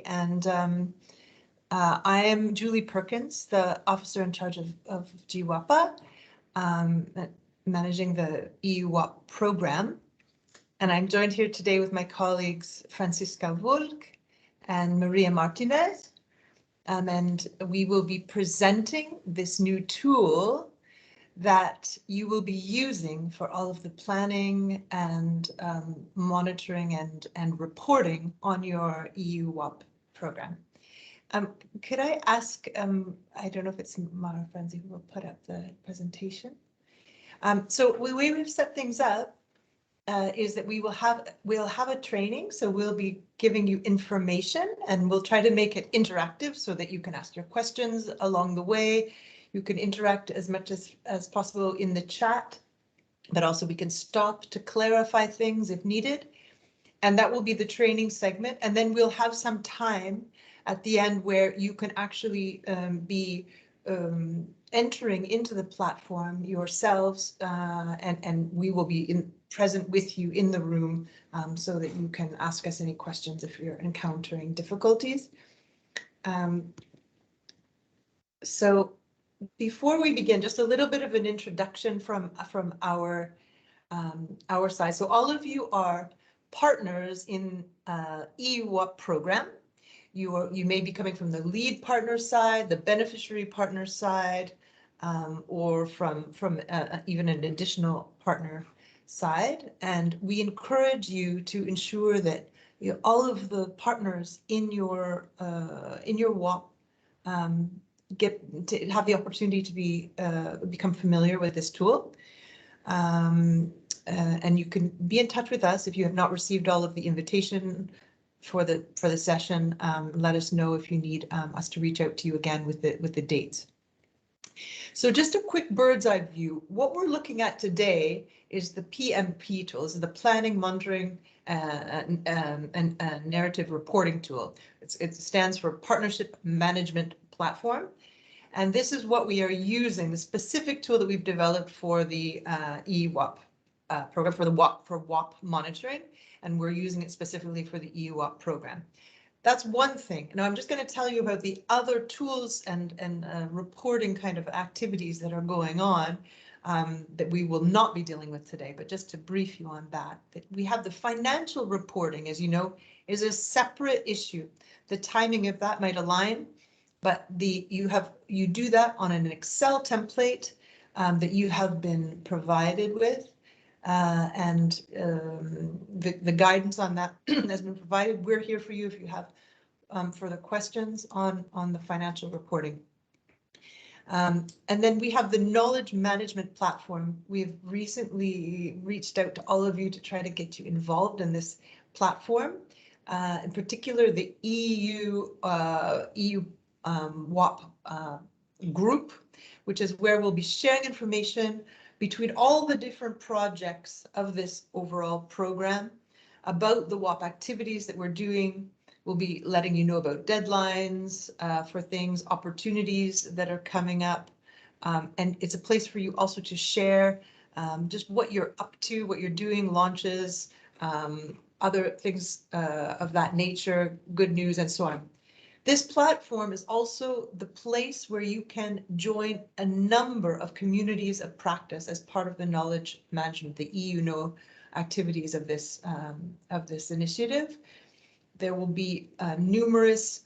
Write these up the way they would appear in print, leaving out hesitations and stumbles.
And I am Julie Perkins, the officer in charge of GWAPA, managing the EU WAP program. And I'm joined here today with my colleagues Francisca Wulk and Maria Martinez. And we will be presenting this new tool that you will be using for all of the planning and monitoring and reporting on your EU WAP program. Could I ask, I don't know if it's Mara Frenzy who will put up the presentation. So the way we've set things up is that we'll have a training, so we'll be giving you information and we'll try to make it interactive so that you can ask your questions along the way. You can interact as much as possible in the chat, but also we can stop to clarify things if needed. And that will be the training segment. And then we'll have some time at the end where you can actually be entering into the platform yourselves, and we will be present with you in the room so that you can ask us any questions if you're encountering difficulties. So before we begin, just a little bit of an introduction from our side. So all of you are partners in EU WAP program. You may be coming from the lead partner side, the beneficiary partner side, or from even an additional partner side. And we encourage you to ensure that all of the partners in your WAP get to have the opportunity to become familiar with this tool. And you can be in touch with us if you have not received all of the invitation for the session. Let us know if you need us to reach out to you again with the dates. So just a quick bird's eye view. What we're looking at today is the PMP tool. This is the Planning, Monitoring, and Narrative Reporting tool. It stands for Partnership Management Platform. And this is what we are using, the specific tool that we've developed for the EWAP program, for WAP monitoring, and we're using it specifically for the EWAP program. That's one thing. Now I'm just going to tell you about the other tools and reporting kind of activities that are going on that we will not be dealing with today, but just to brief you on that we have the financial reporting, as you know, is a separate issue. The timing of that might align, but you do that on an Excel template that you have been provided with, and the guidance on that has been provided. We're here for you if you have further questions on the financial reporting. And then we have the knowledge management platform. We've recently reached out to all of you to try to get you involved in this platform, in particular the EU WAP group, which is where we'll be sharing information between all the different projects of this overall program about the WAP activities that we're doing. We'll be letting you know about deadlines for things, opportunities that are coming up. And it's a place for you also to share just what you're up to, what you're doing, launches, other things of that nature, good news, and so on. This platform is also the place where you can join a number of communities of practice as part of the knowledge management, the EU Know activities of this initiative. There will be numerous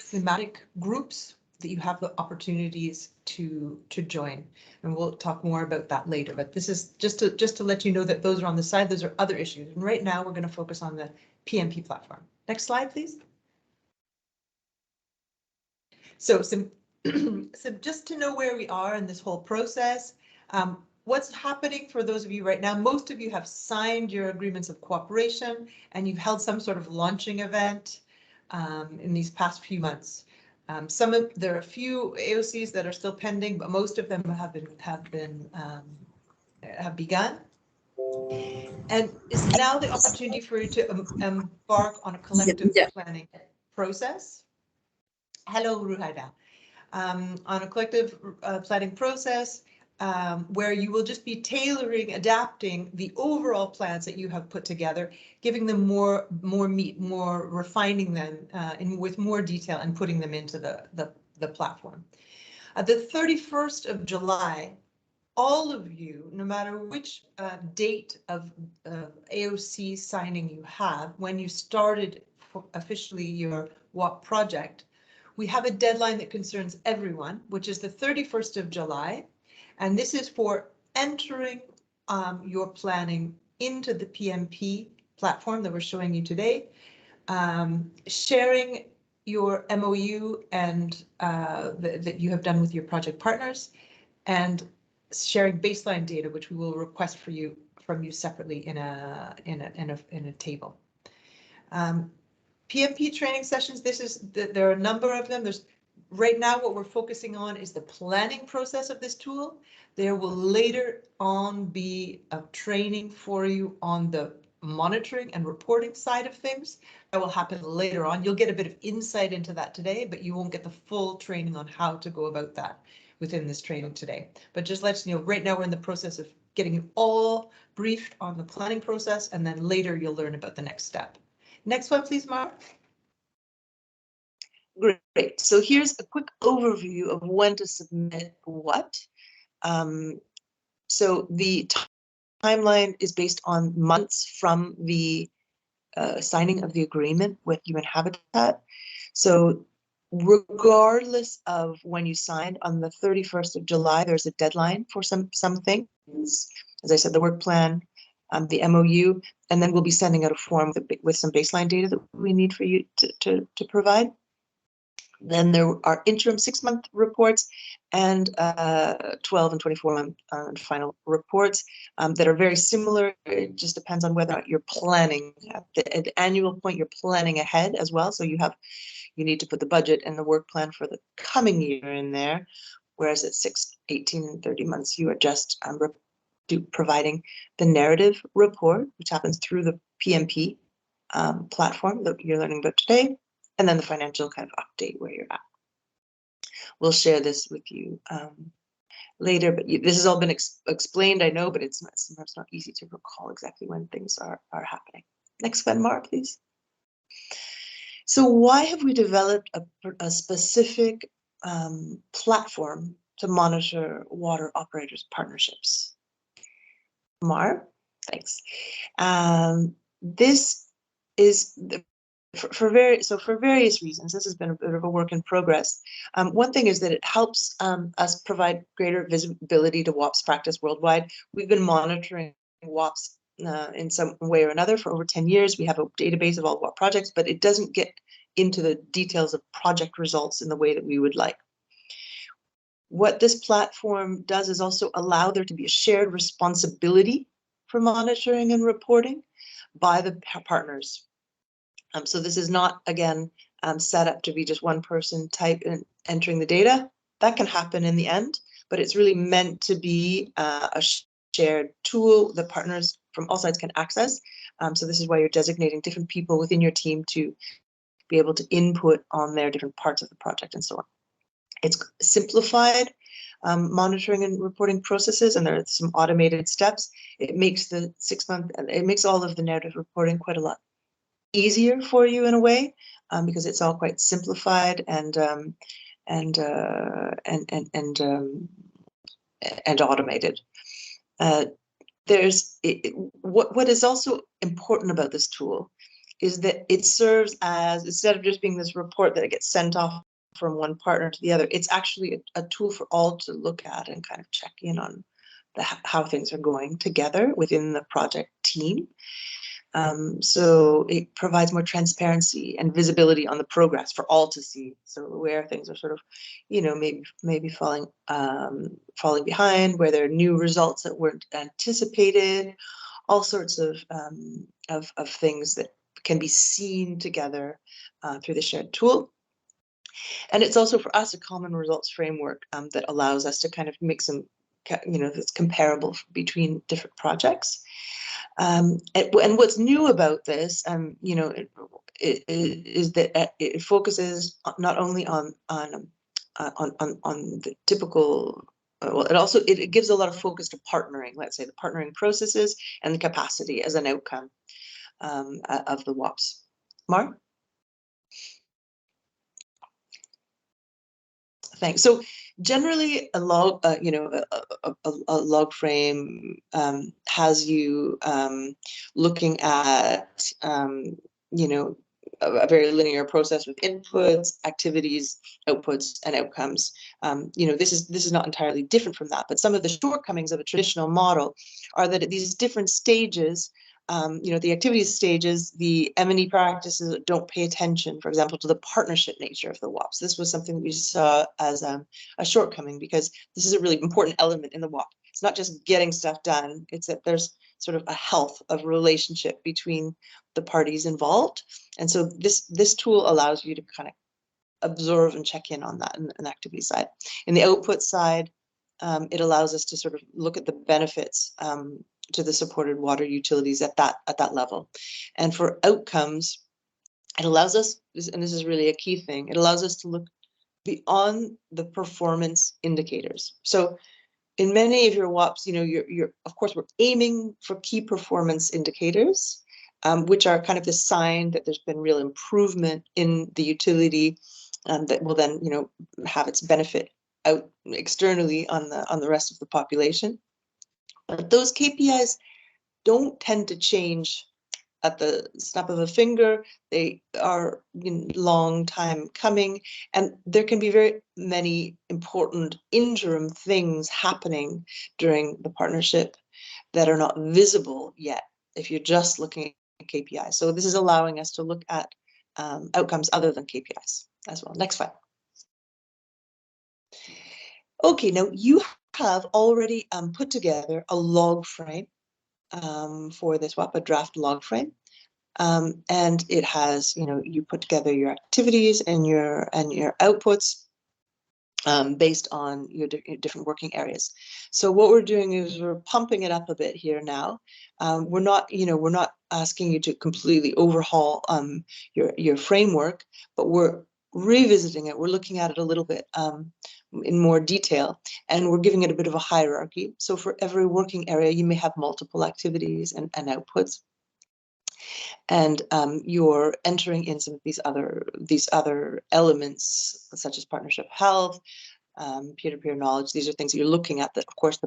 thematic groups that you have the opportunities to join, and we'll talk more about that later. But this is just to let you know that those are on the side. Those are other issues, and right now we're going to focus on the PMP platform. Next slide, please. So just to know where we are in this whole process, what's happening for those of you right now, most of you have signed your agreements of cooperation and you've held some sort of launching event in these past few months. There are a few AOCs that are still pending, but most of them have begun. And it's now the opportunity for you to embark on a collective planning process. Hello, Ruhaida. On a collective planning process where you will just be tailoring, adapting the overall plans that you have put together, giving them more meat, more refining them with more detail and putting them into the platform. At the 31st of July, all of you, no matter which date of AOC signing you have, when you started officially your WAP project, we have a deadline that concerns everyone, which is the 31st of July. And this is for entering your planning into the PMP platform that we're showing you today, sharing your MOU and that you have done with your project partners, and sharing baseline data, which we will request from you separately in a table. PMP training sessions. There are a number of them. Right now, what we're focusing on is the planning process of this tool. There will later on be a training for you on the monitoring and reporting side of things. That will happen later on. You'll get a bit of insight into that today, but you won't get the full training on how to go about that within this training today. But just let you know, right now we're in the process of getting you all briefed on the planning process, and then later you'll learn about the next step. Next one, please, Mark. Great. So here's a quick overview of when to submit what. So the timeline is based on months from the signing of the agreement with UN Habitat. So regardless of when you signed, on the 31st of July, there's a deadline for some things. As I said, the work plan, the MOU, and then we'll be sending out a form with some baseline data that we need for you to provide. Then there are interim 6-month reports and 12 and 24-month final reports that are very similar. It just depends on whether you're planning at the annual point. You're planning ahead as well, so you need to put the budget and the work plan for the coming year in there. Whereas at 6, 18, and 30 months, you are just providing the narrative report, which happens through the PMP platform that you're learning about today. And then the financial kind of update where you're at. We'll share this with you later, but this has all been explained, I know, but it's sometimes not easy to recall exactly when things are happening. Next one, Mark, please. So why have we developed a specific platform to monitor water operators partnerships? Mark, thanks. This is for various reasons. This has been a bit of a work in progress. One thing is that it helps us provide greater visibility to WAP's practice worldwide. We've been monitoring WAPs in some way or another for over 10 years. We have a database of all WAP projects, but it doesn't get into the details of project results in the way that we would like. What this platform does is also allow there to be a shared responsibility for monitoring and reporting by the partners. So this is not, again, set up to be just one person entering the data. That can happen in the end, but it's really meant to be a shared tool that partners from all sides can access. So this is why you're designating different people within your team to be able to input on their different parts of the project and so on. It's simplified monitoring and reporting processes, and there are some automated steps. It makes the 6-month, it makes all of the narrative reporting quite a lot easier for you in a way, because it's all quite simplified and automated. What is also important about this tool is that it serves as, instead of just being this report that gets sent off from one partner to the other, it's actually a tool for all to look at and kind of check in on how things are going together within the project team. So it provides more transparency and visibility on the progress for all to see. So where things are sort of, maybe falling behind, where there are new results that weren't anticipated, all sorts of things that can be seen together through the shared tool. And it's also for us a common results framework that allows us to kind of make some, that's comparable between different projects. And what's new about this, is that it focuses not only on the typical well, it gives a lot of focus to partnering, let's say the partnering processes and the capacity as an outcome of the WOPs. Mark? Thanks. So generally, a log, a log frame has you looking at, a very linear process with inputs, activities, outputs, and outcomes. This is not entirely different from that, but some of the shortcomings of a traditional model are that at these different stages, the activities stages, the M&E practices don't pay attention, for example, to the partnership nature of the WOPs. This was something we saw as a shortcoming, because this is a really important element in the WOP. It's not just getting stuff done, it's that there's sort of a health of relationship between the parties involved. And so this tool allows you to kind of observe and check in on that in the activity side. In the output side, it allows us to sort of look at the benefits to the supported water utilities at that level. And for outcomes, it allows us, and this is really a key thing, it allows us to look beyond the performance indicators. So in many of your WOPs, you're of course, we're aiming for key performance indicators, which are kind of the sign that there's been real improvement in the utility that will then, have its benefit out externally on the rest of the population. But those KPIs don't tend to change at the snap of a finger. They are long time coming, and there can be very many important interim things happening during the partnership that are not visible yet if you're just looking at KPIs. So this is allowing us to look at outcomes other than KPIs as well. Next slide. Okay, now you have already put together a log frame for this WOP, a draft log frame. And it has, you put together your activities and your outputs based on your different working areas. So what we're doing is we're pumping it up a bit here now. We're not asking you to completely overhaul your framework, but we're revisiting it. We're looking at it a little bit in more detail, and we're giving it a bit of a hierarchy. So for every working area, you may have multiple activities and outputs. And you're entering in some of these other elements, such as partnership health, peer-to-peer knowledge. These are things that you're looking at that, of course,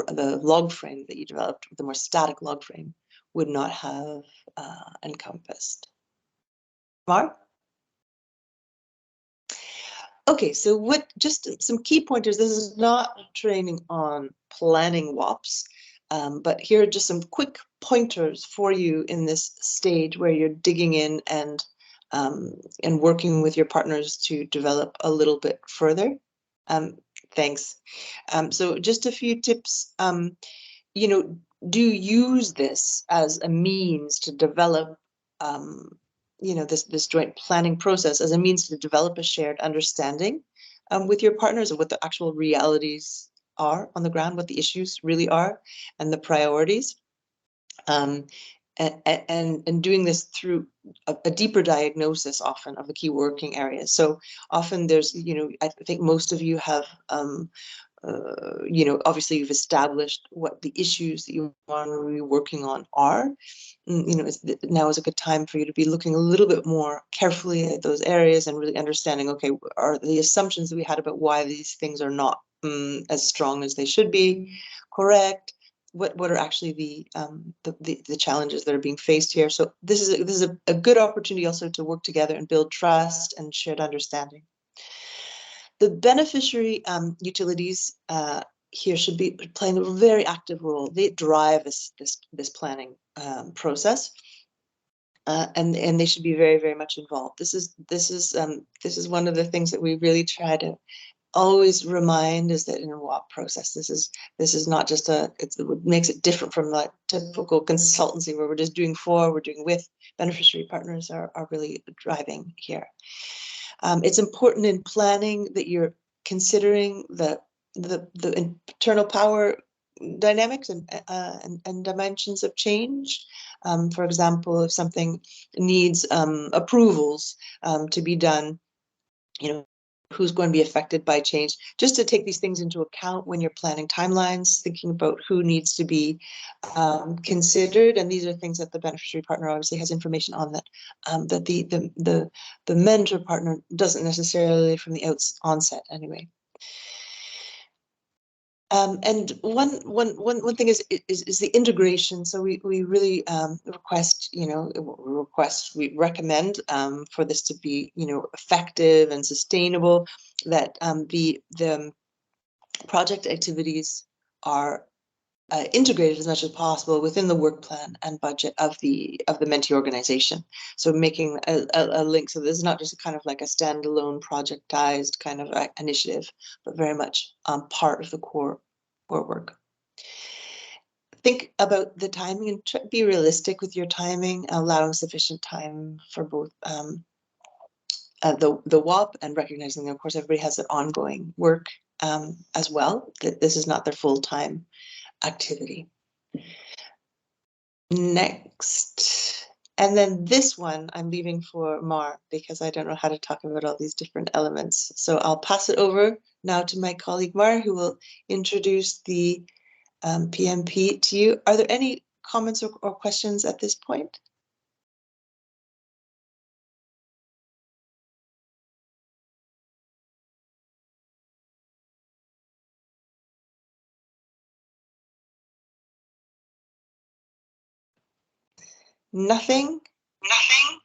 the log frame that you developed, the more static log frame, would not have encompassed. Mark? Okay, so just some key pointers. This is not training on planning WOPs, but here are just some quick pointers for you in this stage where you're digging in and working with your partners to develop a little bit further. Thanks. So just a few tips. Do use this as a means to develop this joint planning process as a means to develop a shared understanding with your partners of what the actual realities are on the ground, what the issues really are, and the priorities. And doing this through a deeper diagnosis often of the key working areas. So often there's, I think most of you have obviously you've established what the issues that you want to be working on are. Now is a good time for you to be looking a little bit more carefully at those areas and really understanding, okay, are the assumptions that we had about why these things are not as strong as they should be correct? What are actually the challenges that are being faced here? So this is a good opportunity also to work together and build trust and shared understanding. The beneficiary utilities here should be playing a very active role. They drive this planning process, and they should be very, very much involved. This is one of the things that we really try to always remind, is that in a WOP process, this is not just what makes it different from the typical consultancy where we're just doing for, we're doing with. Beneficiary partners are really driving here. It's important in planning that you're considering the internal power dynamics and dimensions of change. For example, if something needs approvals to be done, who's going to be affected by change, just to take these things into account when you're planning timelines, thinking about who needs to be considered. And these are things that the beneficiary partner obviously has information on that, that the mentor partner doesn't necessarily from the onset anyway. And one thing is the integration. So we really request, we recommend for this to be, effective and sustainable, that the project activities are integrated as much as possible within the work plan and budget of the mentee organization. So making a link, so this is not just a kind of like a standalone projectized kind of initiative, but very much part of the core work. Think about the timing and be realistic with your timing, allowing sufficient time for both the WOP and recognizing that, of course, everybody has their ongoing work as well, that this is not their full-time activity. Next, and then this one I'm leaving for Mar, because I don't know how to talk about all these different elements. So I'll pass it over now to my colleague Mar, who will introduce the PMP to you. Are there any comments or questions at this point? Nothing? Nothing?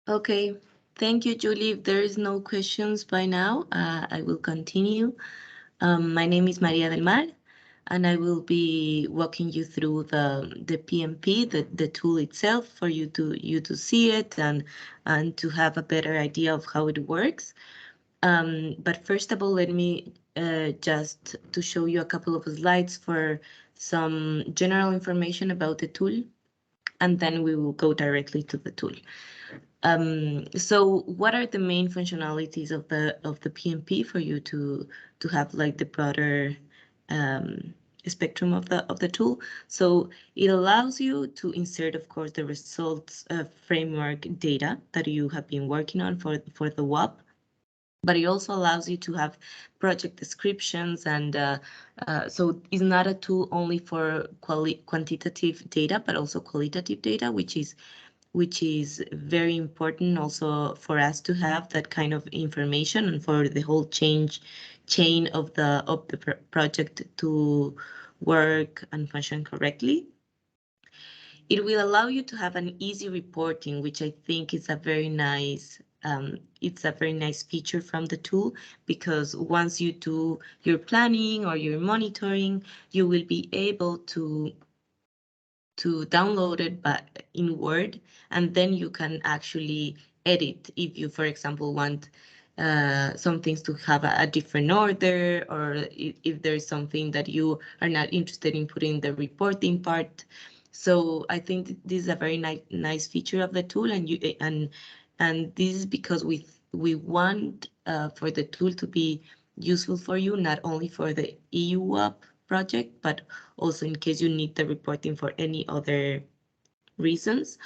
Okay, thank you, Julie. If there is no questions by now, I will continue. My name is Maria del Mar, and I will be walking you through the PMP, the tool itself, for you to see it and to have a better idea of how it works. But first of all, let me just to show you a couple of slides for some general information about the tool, and then we will go directly to the tool. So what are the main functionalities of the PMP for you to have like the broader spectrum of the tool? So it allows you to insert, of course, the results framework data that you have been working on for the WAP, but it also allows you to have project descriptions, and so it's not a tool only for quantitative data, but also qualitative data, which is very important also for us to have that kind of information and for the whole chain of the project to work and function correctly. It will allow you to have an easy reporting, which I think is a very nice feature from the tool, because once you do your planning or your monitoring, you will be able to download it in Word, and then you can actually edit if you, for example, want some things to have a different order, or if there's something that you are not interested in putting the reporting part. So I think this is a very nice feature of the tool, and this is because we want for the tool to be useful for you, not only for the EU WAP project, but also in case you need the reporting for any other reasons,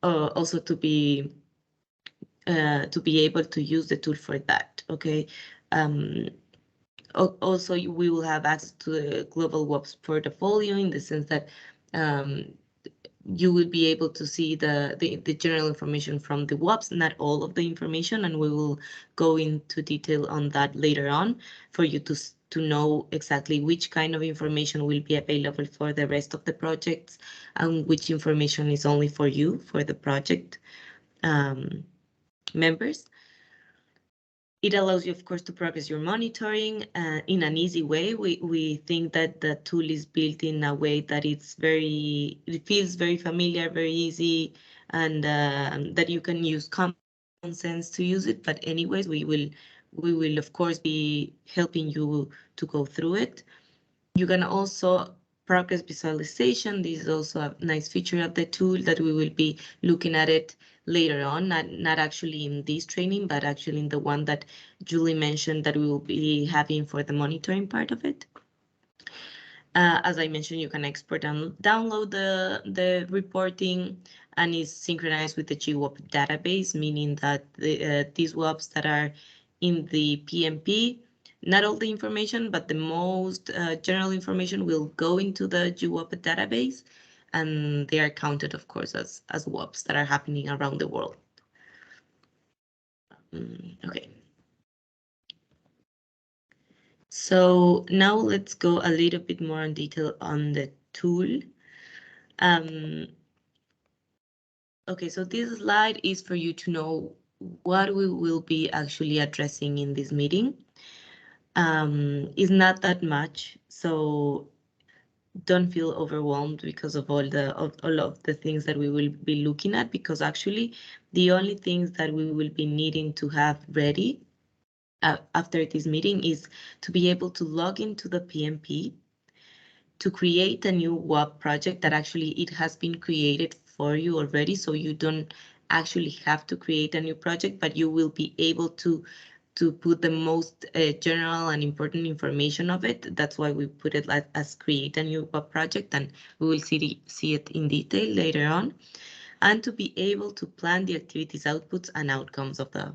also to be able to use the tool for that. Okay. Also, we will have access to the global WAPs portfolio, in the sense that you will be able to see the general information from the WAPs, not all of the information, and we will go into detail on that later on for you to know exactly which kind of information will be available for the rest of the projects and which information is only for you, for the project members. It allows you, of course, to progress your monitoring in an easy way. We think that the tool is built in a way that it feels very familiar, very easy, and that you can use common sense to use it. But anyways, we will of course be helping you to go through it. You can also progress visualization. This is also a nice feature of the tool that we will be looking at it later on, not actually in this training, but actually in the one that Julie mentioned that we will be having for the monitoring part of it. As I mentioned, you can export and download the reporting, and it's synchronized with the GWAP database, meaning that these WAPs that are in the PMP, not all the information, but the most general information will go into the GWAP database, and they are counted, of course, as WAPs that are happening around the world. Okay. So now let's go a little bit more in detail on the tool. Okay, so this slide is for you to know what we will be actually addressing in this meeting. It's not that much, so don't feel overwhelmed because of all of the things that we will be looking at, because actually the only things that we will be needing to have ready after this meeting is to be able to log into the PMP, to create a new WAP project that actually it has been created for you already, so you don't actually have to create a new project, but you will be able to put the most general and important information of it. That's why we put it as create a new WAP project, and we will see it in detail later on. And to be able to plan the activities, outputs, and outcomes of the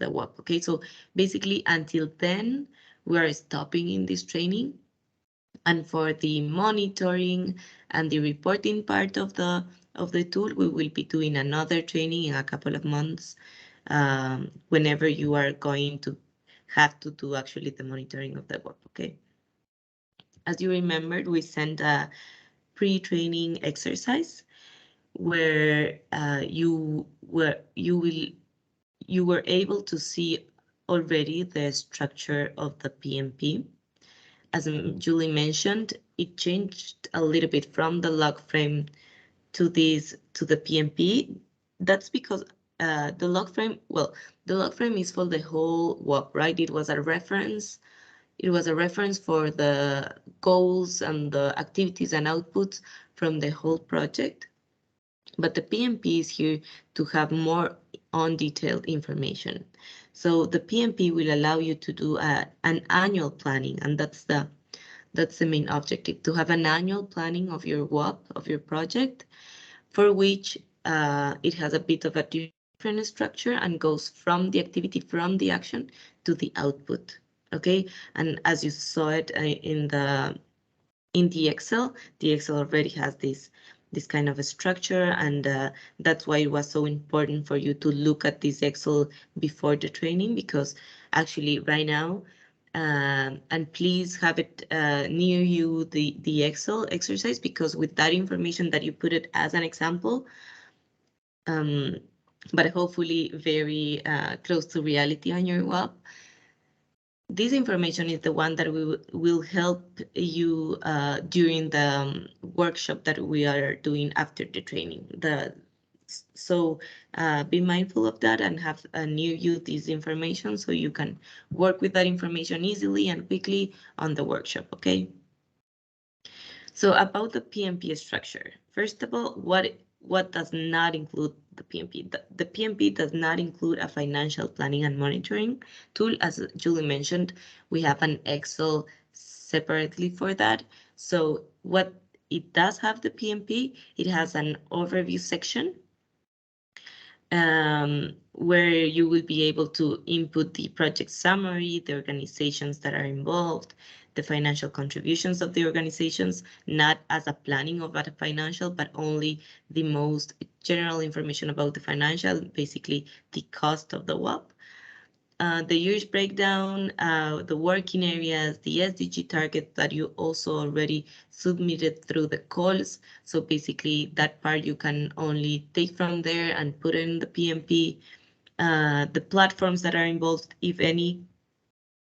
WAP. Okay, so basically until then, we are stopping in this training. And for the monitoring and the reporting part of the tool, we will be doing another training in a couple of months, whenever you are going to have to do actually the monitoring of the work. Okay. As you remembered, we sent a pre-training exercise where you were able to see already the structure of the PMP. As Julie mentioned, it changed a little bit from the log frame to the PMP. That's because the log frame is for the whole WAP, right? It was a reference. It was a reference for the goals and the activities and outputs from the whole project. But the PMP is here to have more on detailed information. So the PMP will allow you to do an annual planning, and that's the main objective, to have an annual planning of your WAP, of your project, for which it has a bit of a different structure and goes from the activity, from the action to the output. Okay, and as you saw it in the Excel, the Excel already has this kind of a structure, and that's why it was so important for you to look at this Excel before the training, because actually right now, and please have it near you, the Excel exercise, because with that information that you put it as an example, but hopefully very close to reality on your WAP. This information is the one that will help you during the workshop that we are doing after the training. So be mindful of that and have near you this information so you can work with that information easily and quickly on the workshop, okay? So about the PMP structure, first of all, what does not include the PMP? The PMP does not include a financial planning and monitoring tool. As Julie mentioned, we have an Excel separately for that. So what it does have, the PMP, it has an overview section where you will be able to input the project summary, the organizations that are involved, the financial contributions of the organizations, not as a planning of a financial, but only the most general information about the financial, basically the cost of the WAP. The year's breakdown, the working areas, the SDG target that you also already submitted through the calls. So basically that part you can only take from there and put it in the PMP. The platforms that are involved, if any,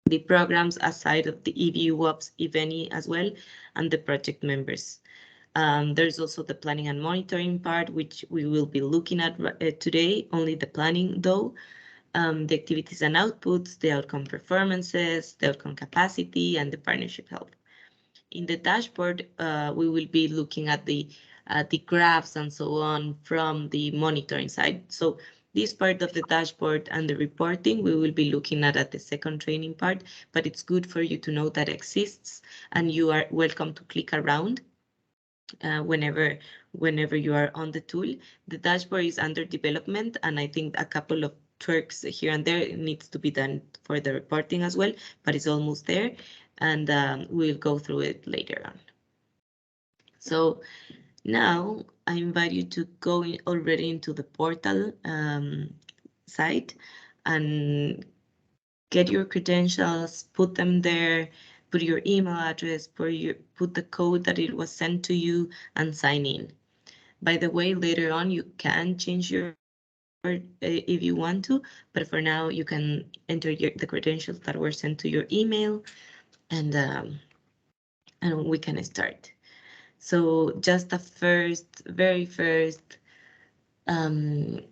the programs aside of the EVU WAPs, if any, as well, and the project members. There's also the planning and monitoring part, which we will be looking at today, only the planning though. The activities and outputs, the outcome performances, the outcome capacity, and the partnership health. In the dashboard, we will be looking at the graphs and so on from the monitoring side. So This part of the dashboard and the reporting we will be looking at the second training part, but it's good for you to know that exists, and you are welcome to click around whenever you are on the tool. The dashboard is under development, and I think a couple of tweaks here and there needs to be done for the reporting as well, but it's almost there, and we'll go through it later on. So now I invite you to go already into the portal site and get your credentials, put them there, put your email address, put the code that it was sent to you, and sign in. By the way, later on you can change your if you want to, but for now you can enter the credentials that were sent to your email, and we can start. So just the very first note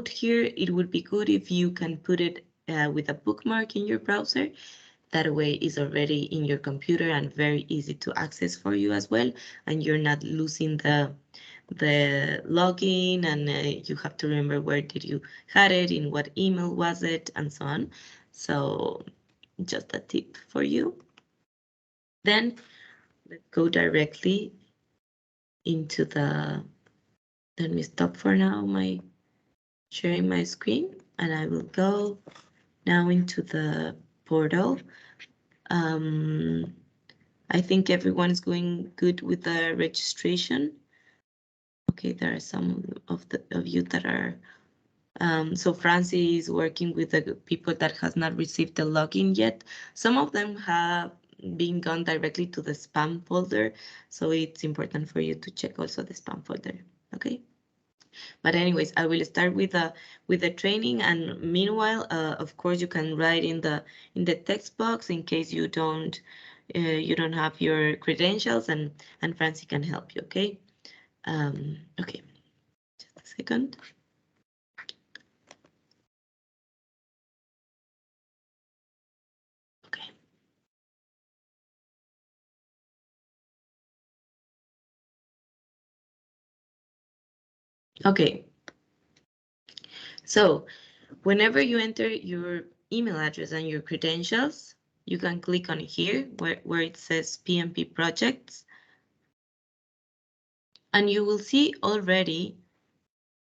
here, it would be good if you can put it with a bookmark in your browser. That way it's already in your computer and very easy to access for you as well, and you're not losing the login, and you have to remember where did you had it, in what email was it, and so on. So just a tip for you. Then let's go directly into the, let me stop for now my sharing my screen, and I will go now into the portal. I think everyone is going good with the registration. Okay, there are some of you that are. So Francie is working with the people that has not received the login yet. Some of them have been gone directly to the spam folder, so it's important for you to check also the spam folder. Okay. But anyways, I will start with the training, and meanwhile, of course, you can write in the text box in case you don't have your credentials, and Francie can help you. Okay. Okay. Just a second. Okay. Okay. So whenever you enter your email address and your credentials, you can click on here where it says PMP projects, and you will see already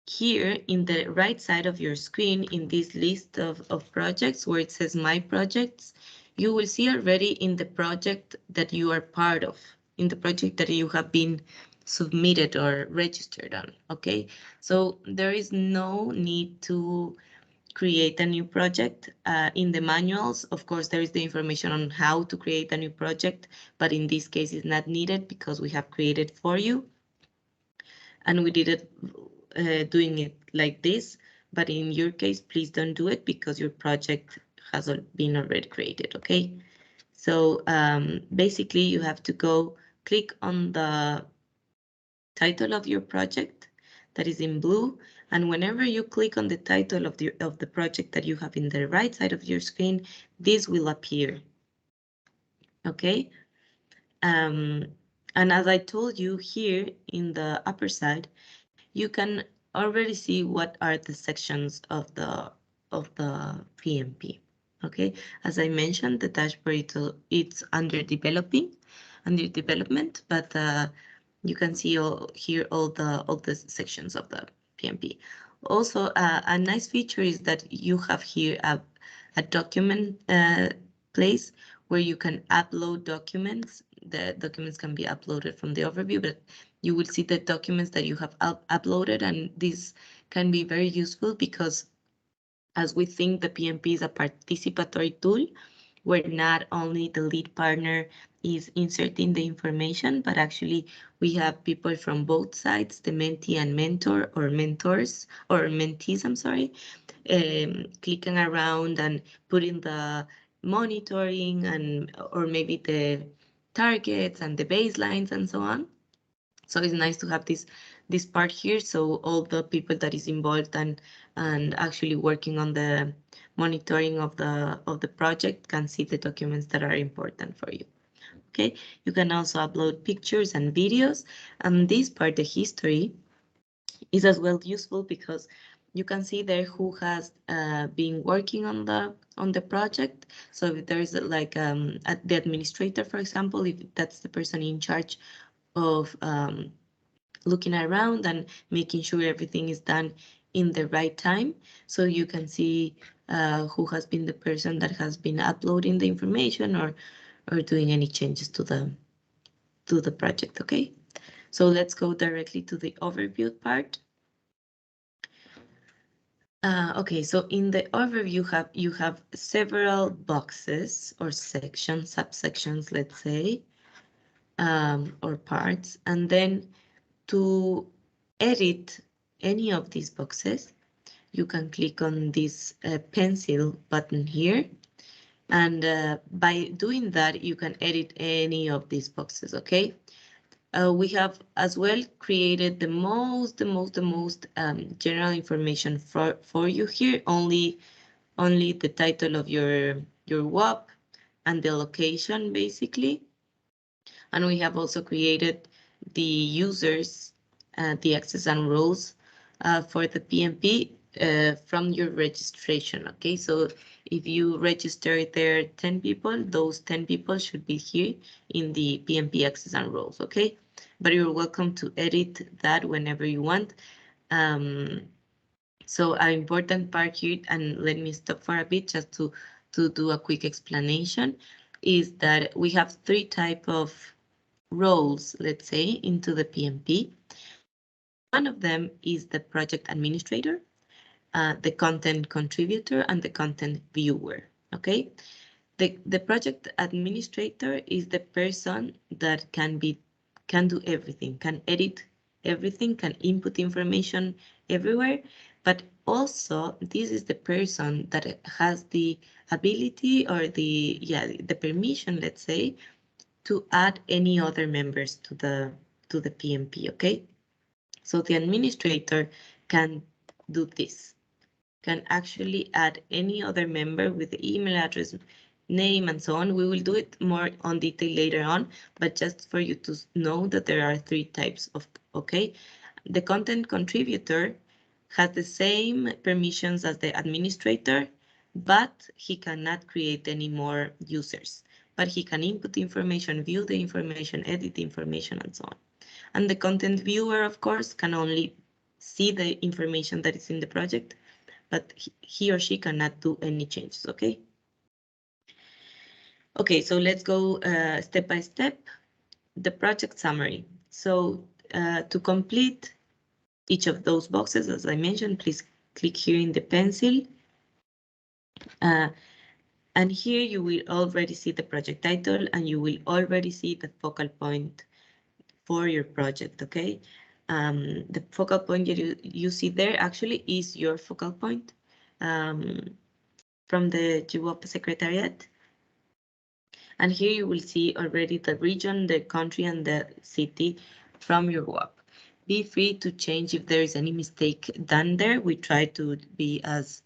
here in the right side of your screen, in this list of projects where it says My Projects, you will see already in the project that you are part of, in the project that you have been submitted or registered on, okay? So there is no need to create a new project. In the manuals, of course, there is the information on how to create a new project, but in this case, it's not needed because we have created for you. And we did it doing it like this, but in your case, please don't do it because your project has been already created, okay? So basically, you have to go click on the title of your project that is in blue, and whenever you click on the title of the project that you have in the right side of your screen, this will appear, okay? And as I told you, here in the upper side, you can already see what are the sections of the PMP. Okay, as I mentioned, the dashboard it's under development, but you can see here all the sections of the PMP. Also, a nice feature is that you have here a document place where you can upload documents. The documents can be uploaded from the overview, but you will see the documents that you have uploaded, and this can be very useful because as we think the PMP is a participatory tool, where not only the lead partner is inserting the information, but actually we have people from both sides, the mentee and mentor, or mentors, or mentees, I'm sorry, clicking around and putting the monitoring and or maybe the targets and the baselines and so on. So it's nice to have this part here, so all the people that is involved and actually working on the monitoring of the project can see the documents that are important for you. Okay, you can also upload pictures and videos, and this part, the history, is as well useful because you can see there who has been working on the project. So if there's like the administrator, for example, if that's the person in charge of looking around and making sure everything is done in the right time. So you can see who has been the person that has been uploading the information or doing any changes to the project. Okay, so let's go directly to the overview part. Okay, so in the overview you have several boxes or sections, subsections, let's say, or parts, and then to edit any of these boxes, you can click on this pencil button here, and by doing that, you can edit any of these boxes. Okay. We have as well created the most general information for you here. Only the title of your WAP and the location, basically. And we have also created the users, the access and roles for the PMP from your registration. Okay, so if you register there 10 people, those 10 people should be here in the PMP access and roles. Okay, but you're welcome to edit that whenever you want. So an important part here, and let me stop for a bit just to do a quick explanation, is that we have 3 types of roles, let's say, into the PMP. One of them is the project administrator, the content contributor, and the content viewer. Okay, the project administrator is the person that can do everything, can edit everything, can input information everywhere, but also this is the person that has the ability or the permission, let's say, to add any other members to the PMP. Okay, so the administrator can do this, can actually add any other member with the email address, name, and so on. We will do it more on detail later on, but just for you to know that there are 3 types of. Okay, the content contributor has the same permissions as the administrator, but he cannot create any more users. But he can input information, view the information, edit the information, and so on. And the content viewer, of course, can only see the information that is in the project, but he or she cannot do any changes. Okay. Okay, so let's go step by step. The project summary. So to complete each of those boxes, as I mentioned, please click here in the pencil. And here you will already see the project title, and you will already see the focal point for your project. Okay, the focal point you see there actually is your focal point from the GWOP Secretariat. And here you will see already the region, the country, and the city from your WAP. Be free to change if there is any mistake done there. We try to be as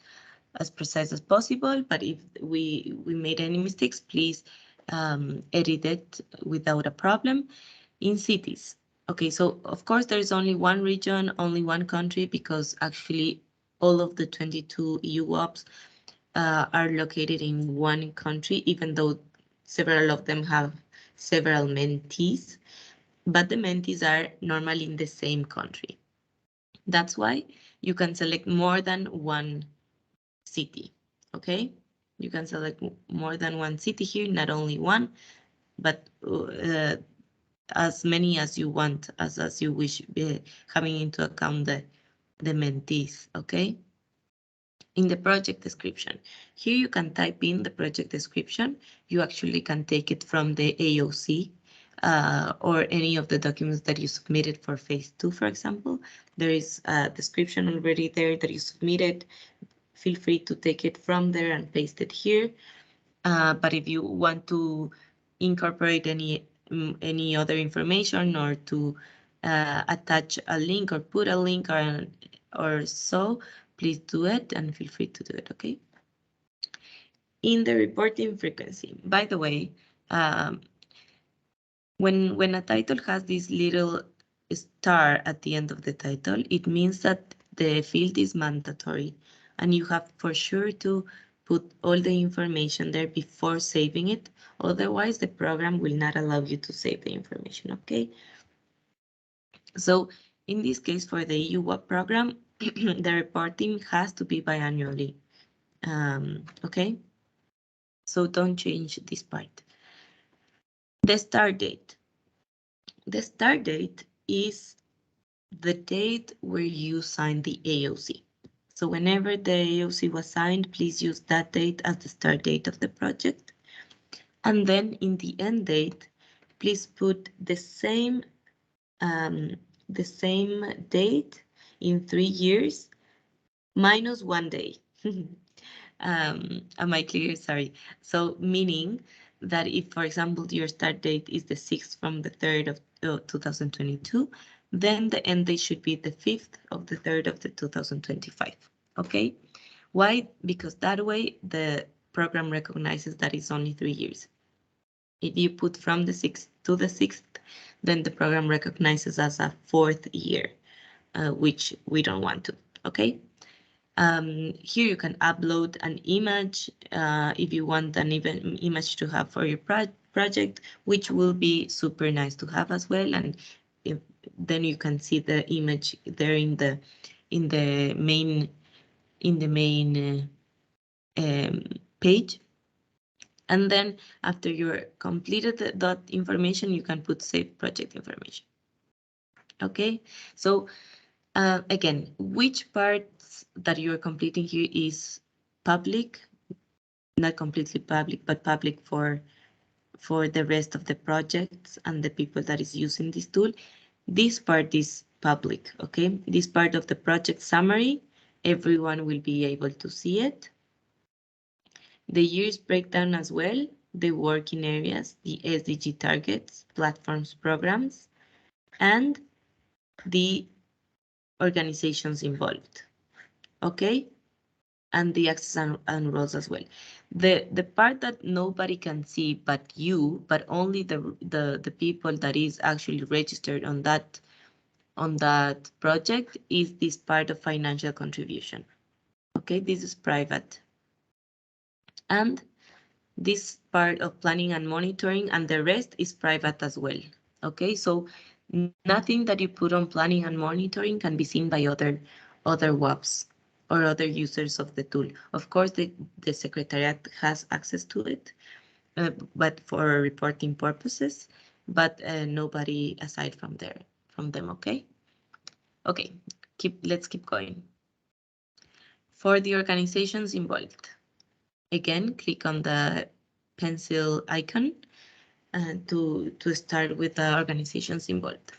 precise as possible, but if we made any mistakes, please edit it without a problem. In cities. Okay, so of course there is only one region, only one country, because actually all of the 22 EU WAPs are located in one country, even though several of them have several mentees, but the mentees are normally in the same country. That's why you can select more than one city. Okay, you can select more than one city here, not only one, but as many as you want, as you wish, having into account the mentees. Okay. In the project description, here you can type in the project description. You actually can take it from the AOC or any of the documents that you submitted for phase 2, for example. There is a description already there that you submitted. Feel free to take it from there and paste it here. But if you want to incorporate any other information or to attach a link or put a link or so, please do it and feel free to do it. Okay. In the reporting frequency, by the way, when a title has this little star at the end of the title, it means that the field is mandatory and you have for sure to put all the information there before saving it. Otherwise, the program will not allow you to save the information, okay? So in this case, for the EUWAP program, the reporting has to be biannually, okay? So don't change this part. The start date. The start date is the date where you signed the AOC. So whenever the AOC was signed, please use that date as the start date of the project. And then in the end date, please put the same date in 3 years minus 1 day. Am I clear? Sorry. So meaning that if, for example, your start date is the 6th from the 3rd of 2022, then the end date should be the 5th of the 3rd of the 2025. Okay? Why? Because that way the program recognizes that it's only 3 years. If you put from the 6th to the 6th, then the program recognizes as a 4th year, which we don't want to. Okay? Here you can upload an image if you want an image to have for your project, which will be super nice to have as well. And then you can see the image there in the main page. And then after you're completed that information, you can put save project information. Okay, so again, which parts that you're completing here is public, not completely public, but public for the rest of the projects and the people that is using this tool. This part is public, okay? This part of the project summary, everyone will be able to see it. The years breakdown as well, the working areas, the SDG targets, platforms, programs, and the organizations involved, okay? And the access and roles as well. The part that nobody can see but you, but only the people that is actually registered on that project is this part of financial contribution. Okay, this is private. And this part of planning and monitoring and the rest is private as well. Okay, so nothing that you put on planning and monitoring can be seen by other WAPs or other users of the tool. Of course, the Secretariat has access to it, but for reporting purposes, but nobody aside from them, okay? Okay, let's keep going. For the organizations involved, again, click on the pencil icon to start with the organizations involved.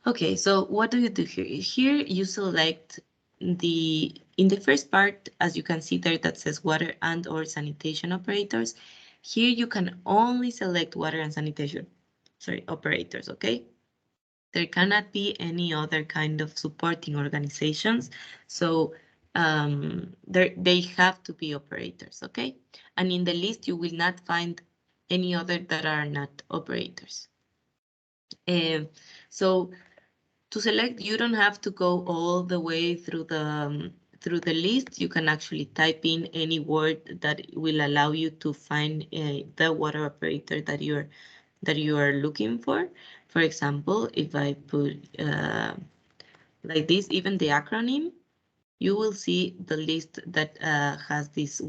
Okay, so what do you do here? Here you select in the first part, as you can see there that says water and or sanitation operators. Here you can only select water and sanitation, operators, okay? There cannot be any other kind of supporting organizations. So they have to be operators, okay? And in the list, you will not find any other that are not operators. So to select, you don't have to go all the way through the list. You can actually type in any word that will allow you to find the water operator that you are looking for. For example, if I put like this, even the acronym, you will see the list that has these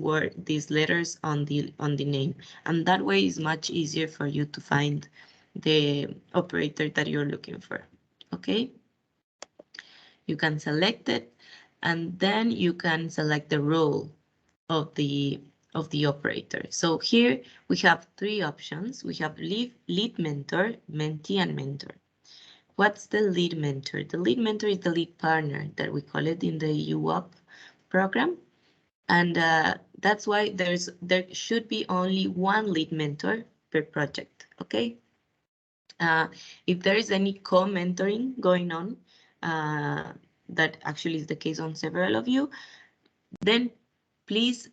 letters on the name, and that way is much easier for you to find the operator that you're looking for. Okay, you can select it, and then you can select the role of the operator. So here we have 3 options. We have lead mentor, mentee, and mentor. What's the lead mentor? The lead mentor is the lead partner that we call it in the UWAP program. And that's why there should be only 1 lead mentor per project, okay? If there is any co-mentoring going on, that actually is the case on several of you, then please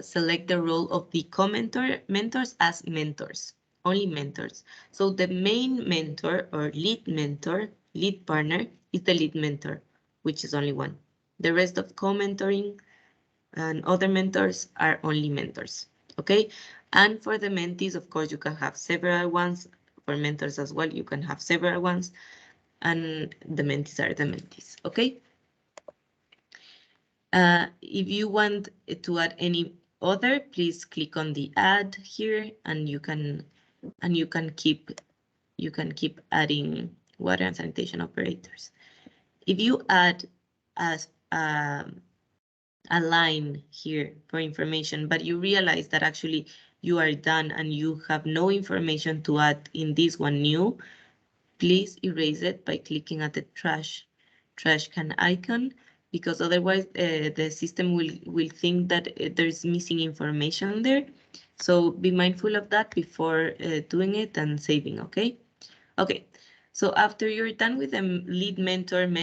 select the role of the co-mentors as mentors, only mentors. So the main mentor or lead partner is the lead mentor, which is only one. The rest of co-mentoring and other mentors are only mentors, okay? And for the mentees, of course, you can have several ones. For mentors as well, you can have several ones, and the mentees are the mentees, okay? If you want to add any other, please click on the add here, and you can keep adding water and sanitation operators. If you add as a line here for information, but you realize that actually you are done and you have no information to add in this one new, please erase it by clicking at the trash can icon, because otherwise the system will think that there's missing information there. So be mindful of that before doing it and saving, okay? Okay, so after you're done with the lead mentor, and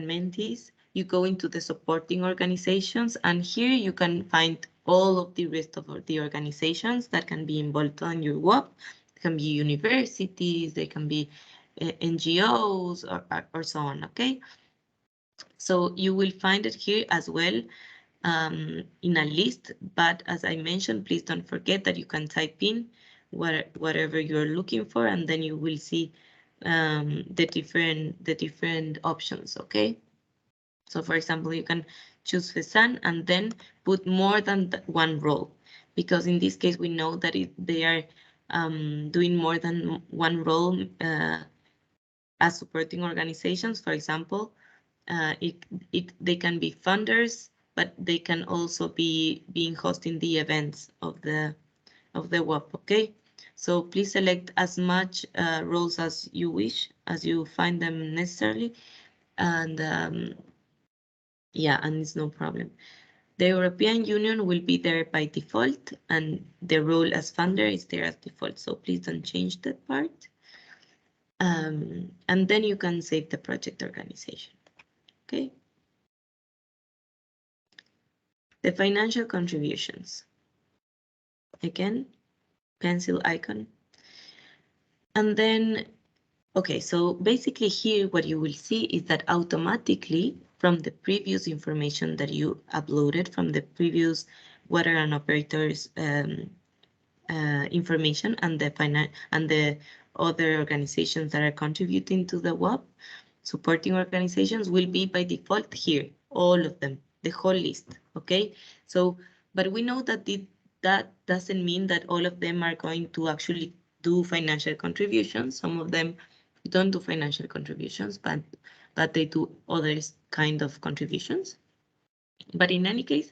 mentees, you go into the supporting organizations, and here you can find all of the rest of the organizations that can be involved on your WOP. It can be universities, they can be NGOs, or so on, okay? So you will find it here as well in a list, but as I mentioned, please don't forget that you can type in whatever you're looking for, and then you will see the different options, okay? So for example, you can choose FESAN and then put more than one role, because in this case, we know that they are doing more than one role as supporting organizations. For example, they can be funders, but they can also be hosting the events of the WOP, okay? So please select as much roles as you wish, as you find them necessarily, and yeah, and it's no problem. The European Union will be there by default, and the role as funder is there as default, so please don't change that part. And then you can save the project organization, okay? The financial contributions. Again, pencil icon. And then, okay, so basically here what you will see is that automatically from the previous information that you uploaded from the previous water and operators information and the other organizations that are contributing to the WOP, supporting organizations will be by default here, all of them, the whole list, okay? So, but we know that that doesn't mean that all of them are going to actually do financial contributions. Some of them don't do financial contributions, but they do other kind of contributions. But in any case,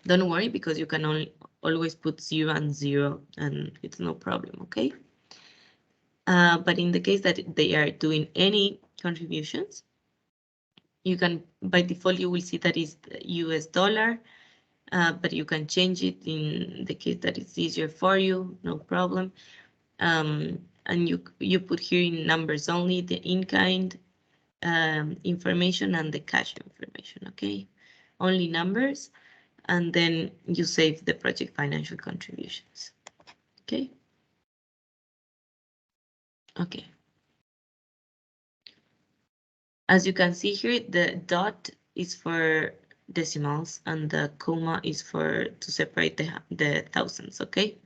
don't worry, because you can always put 0 and 0 and it's no problem, okay? But in the case that they are doing any contributions, you can, by default, you will see that is US dollar, but you can change it in the case that it's easier for you, no problem. And you put here in numbers only the in-kind information and the cash information, okay? Only numbers, and then you save the project financial contributions, okay? Okay. As you can see here, the dot is for decimals and the comma is to separate the thousands, okay?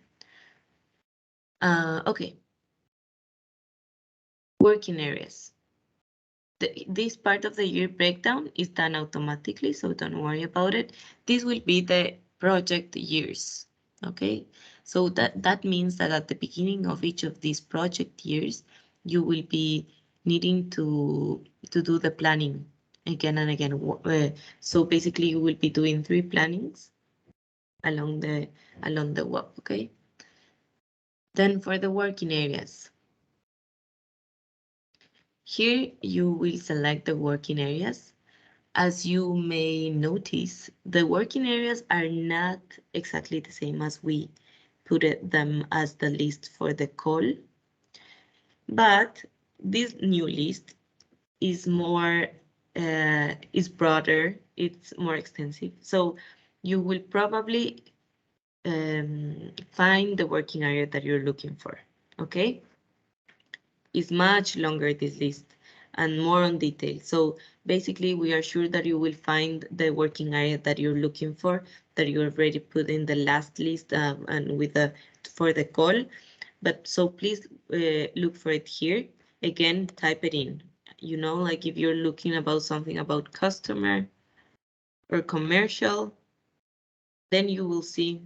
Okay. Working areas. This part of the year breakdown is done automatically, so don't worry about it. This will be the project years, okay? So that means that at the beginning of each of these project years, you will be needing to do the planning again and again. So basically, you will be doing 3 plannings along the WOP, okay? Then for the working areas. Here you will select the working areas. As you may notice, the working areas are not exactly the same as we put them as the list for the call, but this new list is more, is broader, it's more extensive. So you will probably find the working area that you're looking for, okay? It's much longer, this list, and more on detail. So basically, we are sure that you will find the working area that you're looking for, that you already put in the last list and with the for the call. But so please look for it here. Again, type it in. You know, like if you're looking about something about customer or commercial, then you will see,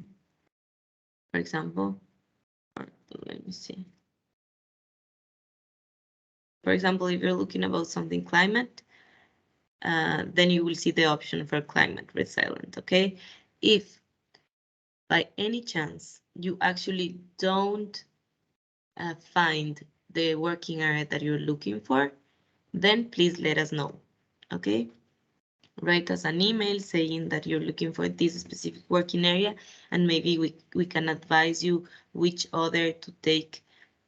for example, let me see. For example, if you're looking about something climate, then you will see the option for climate resilient, okay? If by any chance you actually don't find the working area that you're looking for, then please let us know, okay? Write us an email saying that you're looking for this specific working area, and maybe we can advise you which other to take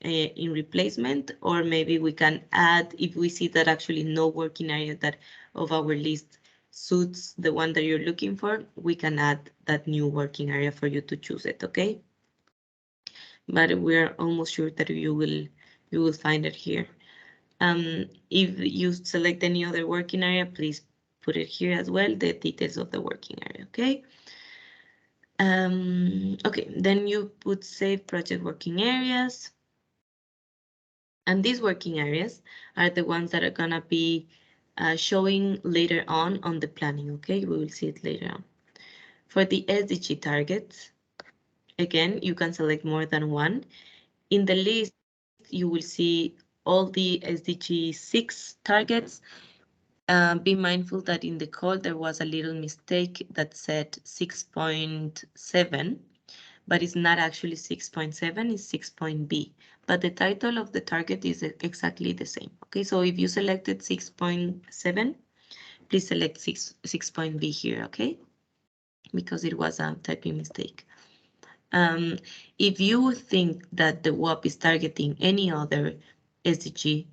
in replacement, or maybe we can add, if we see that actually no working area that of our list suits the one that you're looking for, we can add that new working area for you to choose it, okay? But we're almost sure that you will find it here. If you select any other working area, please put it here as well, the details of the working area, okay? Okay, then you put save project working areas. And these working areas are the ones that are gonna be showing later on the planning, okay? We will see it later on. For the SDG targets, again, you can select more than one. In the list, you will see all the SDG 6 targets. Be mindful that in the call there was a little mistake that said 6.7, but it's not actually 6.7, it's 6.B. But the title of the target is exactly the same. Okay, so if you selected 6.7, please select 6.B here, okay? Because it was a typing mistake. If you think that the WAP is targeting any other SDG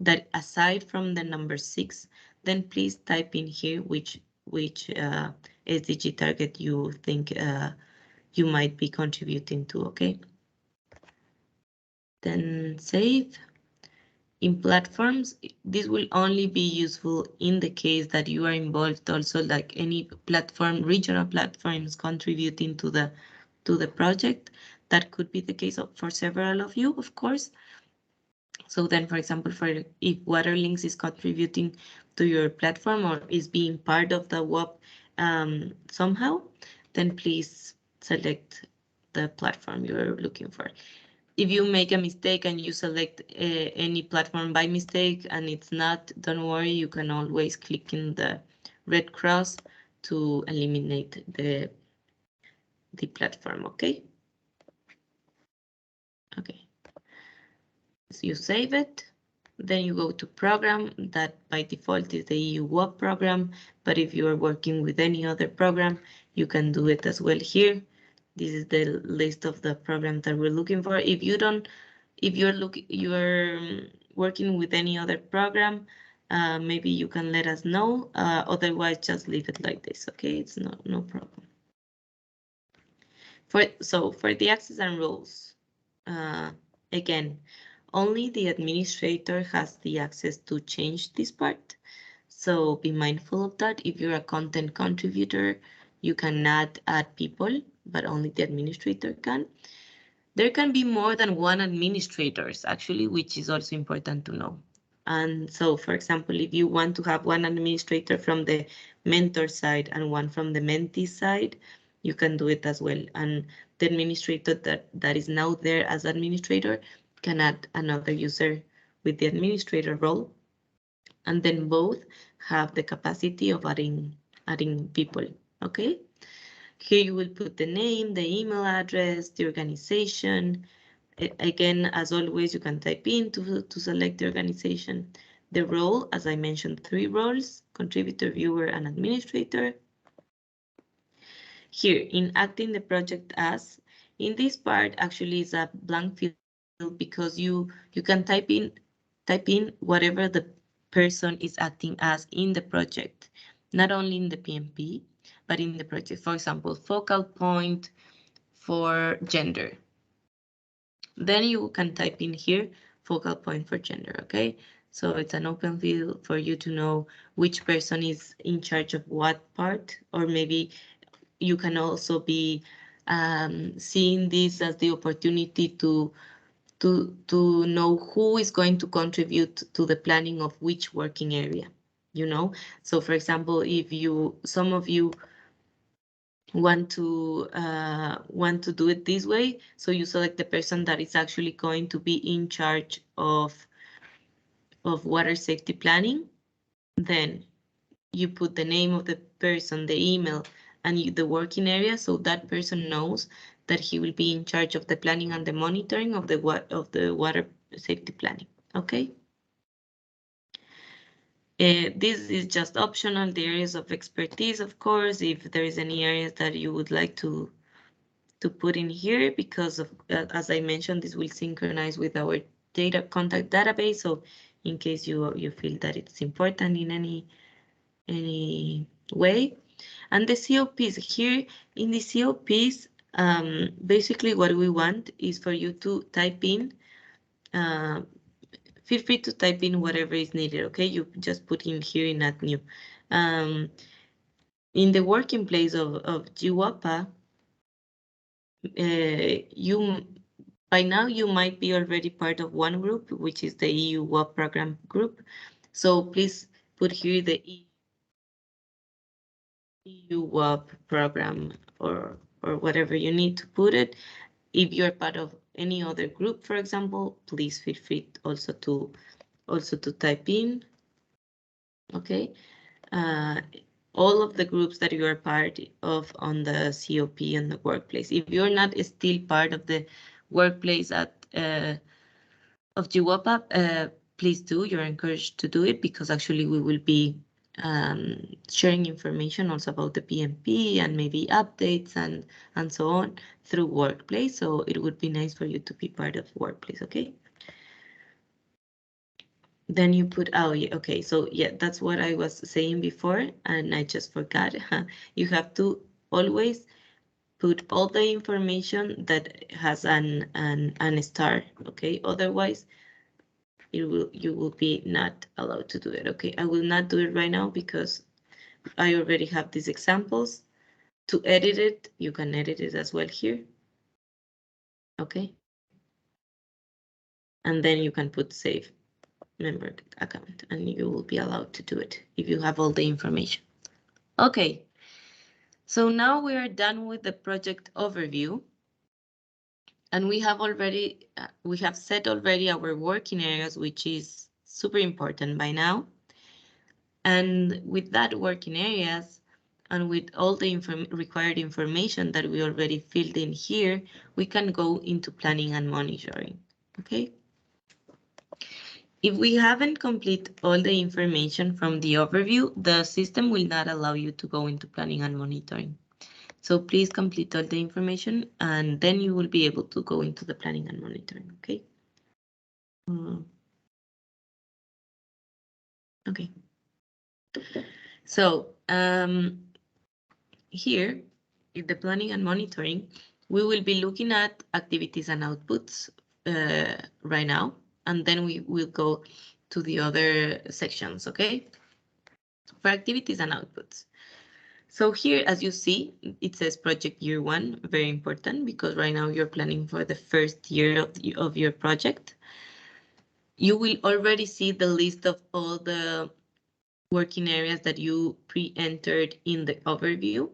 that aside from the number 6, then please type in here which SDG target you think you might be contributing to, okay? Then save. In platforms, this will only be useful in the case that you are involved also, like any platform, regional platforms contributing to the project. That could be the case for several of you, of course. So then, for example, if Waterlinks is contributing to your platform or is being part of the WAP somehow, then please select the platform you're looking for. If you make a mistake and you select any platform by mistake and it's not, don't worry, you can always click in the red cross to eliminate the platform, okay? Okay. So you save it, then you go to program, that by default is the EU WAP program, but if you are working with any other program, you can do it as well here. This is the list of the program that we're looking for. If you don't, if you're working with any other program, maybe you can let us know. Otherwise, just leave it like this. Okay, it's no problem. For the access and roles, again, only the administrator has the access to change this part. So be mindful of that. If you're a content contributor, you cannot add people, but only the administrator can. There can be more than one administrators, actually, which is also important to know. And so, for example, if you want to have one administrator from the mentor side and one from the mentee side, you can do it as well. And the administrator that is now there as administrator can add another user with the administrator role. And then both have the capacity of adding people, okay? Here you will put the name, the email address, the organization. Again, as always, you can type in to select the organization. The role, as I mentioned, 3 roles, contributor, viewer, and administrator. Here, in acting the project as, in this part, actually is a blank field because you can type in whatever the person is acting as in the project, not only in the PMP, but in the project. For example, focal point, for gender. Then you can type in here focal point for gender, okay? So it's an open field for you to know which person is in charge of what part, or maybe you can also be seeing this as the opportunity to know who is going to contribute to the planning of which working area, you know? So for example, if some of you want to do it this way, so you select the person that is actually going to be in charge of water safety planning, then you put the name of the person, the email, and the working area, so that person knows that he will be in charge of the planning and the monitoring of the water safety planning, okay? This is just optional, the areas of expertise, of course, if there is any areas that you would like to put in here, because of, as I mentioned, this will synchronize with our data contact database. So in case you feel that it's important in any way. And the COPs here, in the COPs, basically what we want is for you to type in, feel free to type in whatever is needed, okay? You just put in here in add new. In the working place of GWAPA, by now you might be already part of one group, which is the EU WAP program group. So please put here the EU WAP program or whatever you need to put it. If you're part of any other group, for example, please feel free also to type in. Okay. All of the groups that you are part of on the COP and the workplace. If you're not still part of the workplace of GWAPA, please do. You're encouraged to do it, because actually we will be sharing information also about the PMP and maybe updates and so on through workplace. So it would be nice for you to be part of workplace, okay? Then you put, oh, yeah, okay, so yeah, that's what I was saying before, and I just forgot. You have to always put all the information that has an star, okay? Otherwise, you will be not allowed to do it, okay? I will not do it right now because I already have these examples. To edit it, you can edit it as well here, okay? And then you can put save member account, and you will be allowed to do it if you have all the information. Okay, so now we are done with the project overview, and we have set already our working areas, which is super important by now. And with that working areas, and with all the required information that we already filled in here, we can go into planning and monitoring, okay? If we haven't completed all the information from the overview, the system will not allow you to go into planning and monitoring. So please complete all the information, and then you will be able to go into the planning and monitoring, okay? Okay. So here, in the planning and monitoring, we will be looking at activities and outputs right now, and then we will go to the other sections, okay? For activities and outputs. So here, as you see, it says project year 1, very important, because right now you're planning for the first year of your project. You will already see the list of all the working areas that you pre-entered in the overview.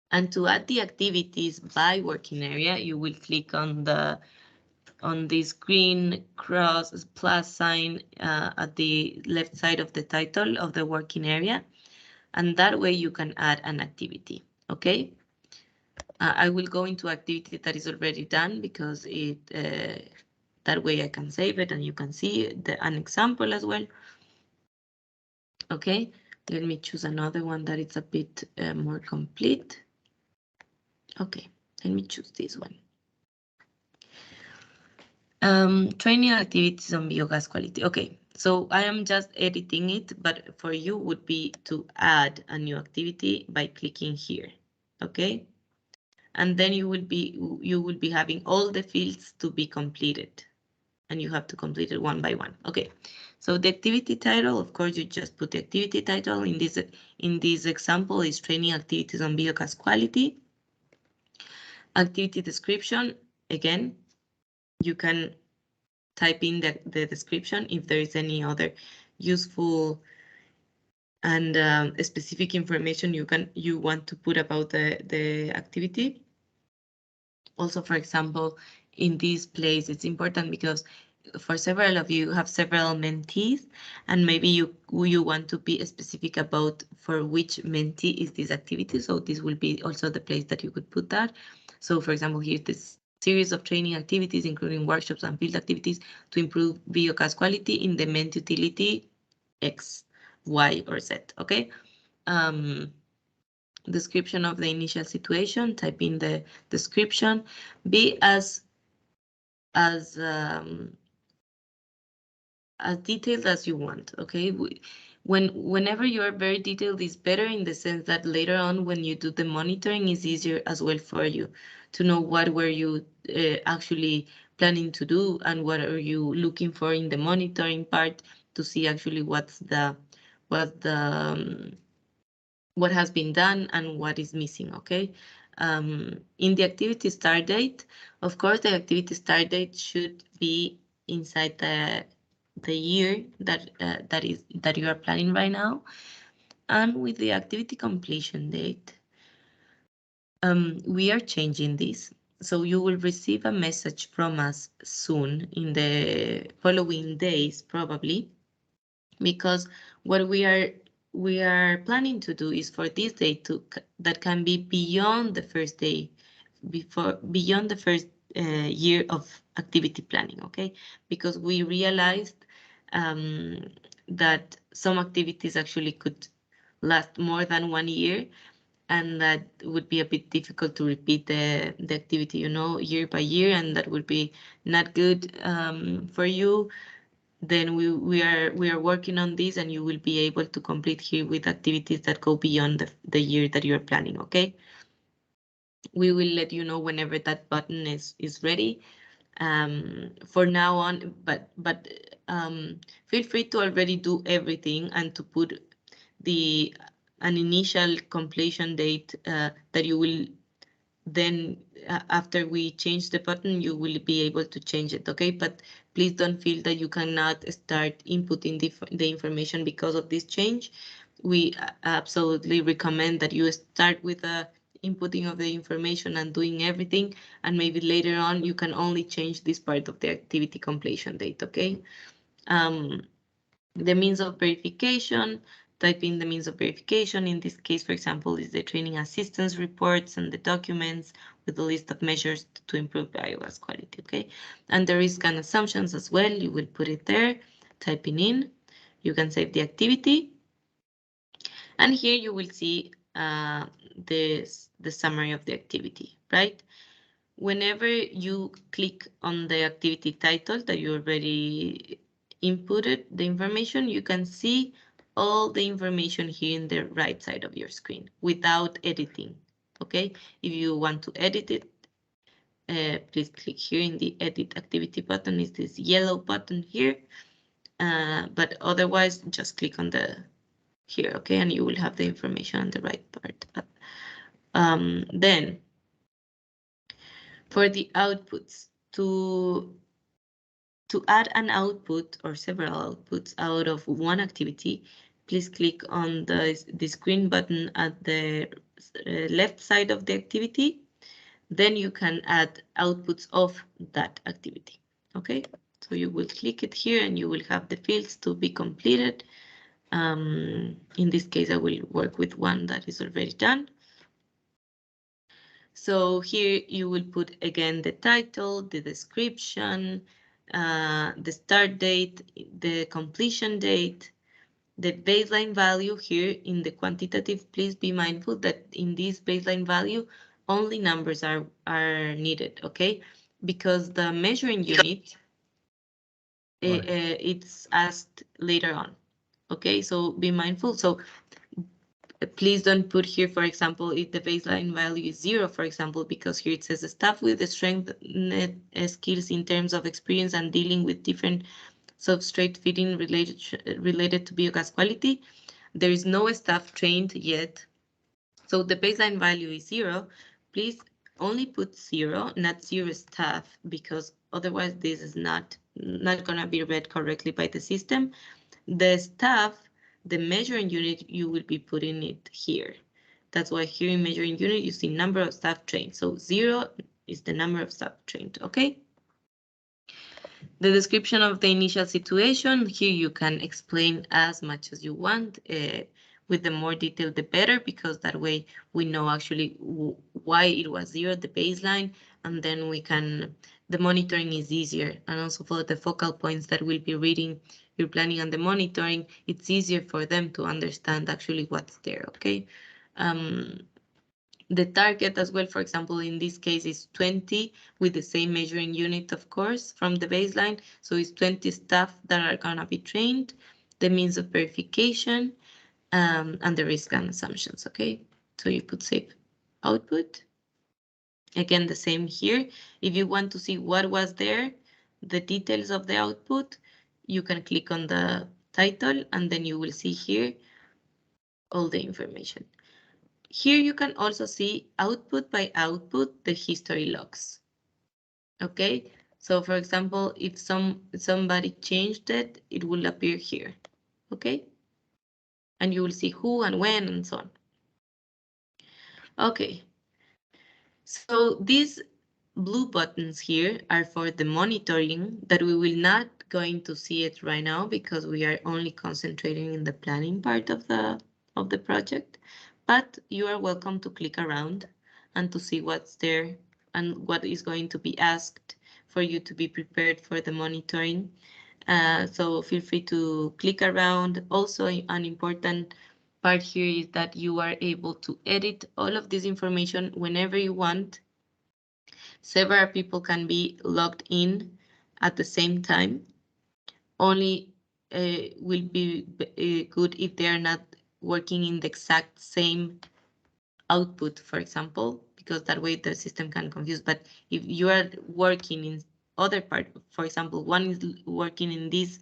And to add the activities by working area, you will click on this green cross plus sign at the left side of the title of the working area. And that way you can add an activity, okay? I will go into activity that is already done, because that way I can save it and you can see an example as well. Okay, let me choose another one that is a bit more complete. Okay, let me choose this one. Training activities on biogas quality. Okay, so I am just editing it, but for you would be to add a new activity by clicking here. Okay, and then you will be having all the fields to be completed, and you have to complete it one by one. Okay, so the activity title, of course, you just put the activity title. In this example, is training activities on biogas quality. Activity description, again, you can type in the description if there is any other useful and specific information you want to put about the activity. Also, for example, in this place, it's important because for several of you have several mentees, and maybe you want to be specific about for which mentee is this activity. So this will be also the place that you could put that. So for example, here's this series of training activities, including workshops and field activities to improve biogas quality in the ment utility X, Y, or Z. Okay. Description of the initial situation, type in the description, be as detailed as you want. Okay, whenever you are very detailed is better, in the sense that later on when you do the monitoring, is easier as well for you to know what were you actually planning to do and what are you looking for in the monitoring part, to see actually what has been done and what is missing. Okay. In the activity start date, of course, the activity start date should be inside the year that you are planning right now. And with the activity completion date, we are changing this. So you will receive a message from us soon, in the following days, probably, because what we are planning to do is for this day that can be beyond the first day, beyond the first year of activity planning. Okay, because we realized that some activities actually could last more than 1 year, and that would be a bit difficult to repeat the activity, year by year, and that would be not good for you. Then we are working on this, and you will be able to complete here with activities that go beyond the year that you're planning. Okay, we will let you know whenever that button is ready. For now on, but feel free to already do everything and to put an initial completion date that you will then, after we change the button, you will be able to change it. Okay, but please don't feel that you cannot start inputting the information because of this change. We absolutely recommend that you start with the inputting of the information and doing everything, and maybe later on you can only change this part of the activity completion date. Okay. The means of verification, type in the means of verification. In this case, for example, is the training assistance reports and the documents with a list of measures to improve biogas quality. Okay, and the risk and assumptions as well, you will put it there, typing in. You can save the activity, and here you will see the summary of the activity, right? Whenever you click on the activity title that you already inputted the information, you can see all the information here in the right side of your screen without editing. Okay, if you want to edit it, please click here in the edit activity button. Is this yellow button here? But otherwise, just click on the here. Okay, and you will have the information on the right part. Then for the outputs, to add an output or several outputs out of one activity, please click on the screen button at the left side of the activity. Then you can add outputs of that activity. Okay, so you will click it here and you will have the fields to be completed. In this case, I will work with one that is already done. So here you will put again the title, the description, the start date, the completion date, the baseline value here in the quantitative. Please be mindful that in this baseline value, only numbers are needed, okay? Because the measuring unit, it's asked later on, okay? So be mindful. So please don't put here, for example, if the baseline value is 0, for example, because here it says staff with the strength skills in terms of experience and dealing with different substrate feeding related to biogas quality. There is no staff trained yet. So the baseline value is 0. Please only put 0, not 0 staff, because otherwise this is not going to be read correctly by the system. The staff, the measuring unit, you will be putting it here. That's why here in measuring unit, you see number of staff trained. So 0 is the number of staff trained, okay? The description of the initial situation, here you can explain as much as you want. With the more detail, the better, because that way we know actually why it was 0, the baseline, and then we can, the monitoring is easier. And also for the focal points that we'll be reading your planning and the monitoring, it's easier for them to understand actually what's there, okay? The target as well, for example, in this case is 20 with the same measuring unit, of course, from the baseline. So it's 20 staff that are going to be trained, the means of verification, and the risk and assumptions, okay? So you put save output. Again, the same here. If you want to see what was there, the details of the output, you can click on the title and then you will see here all the information. Here you can also see output by output, the history logs. Okay, so for example, if somebody changed it, it will appear here. Okay, and you will see who and when and so on. Okay, so these blue buttons here are for the monitoring that we will not going to see it right now because we are only concentrating in the planning part of the project. But you are welcome to click around and to see what's there and what is going to be asked for you to be prepared for the monitoring. So feel free to click around. Also, an important part here is that you are able to edit all of this information whenever you want. Several people can be logged in at the same time. Only will be good if they are not working in the exact same output, for example, because that way the system can confuse. But if you are working in other part, for example, one is working in this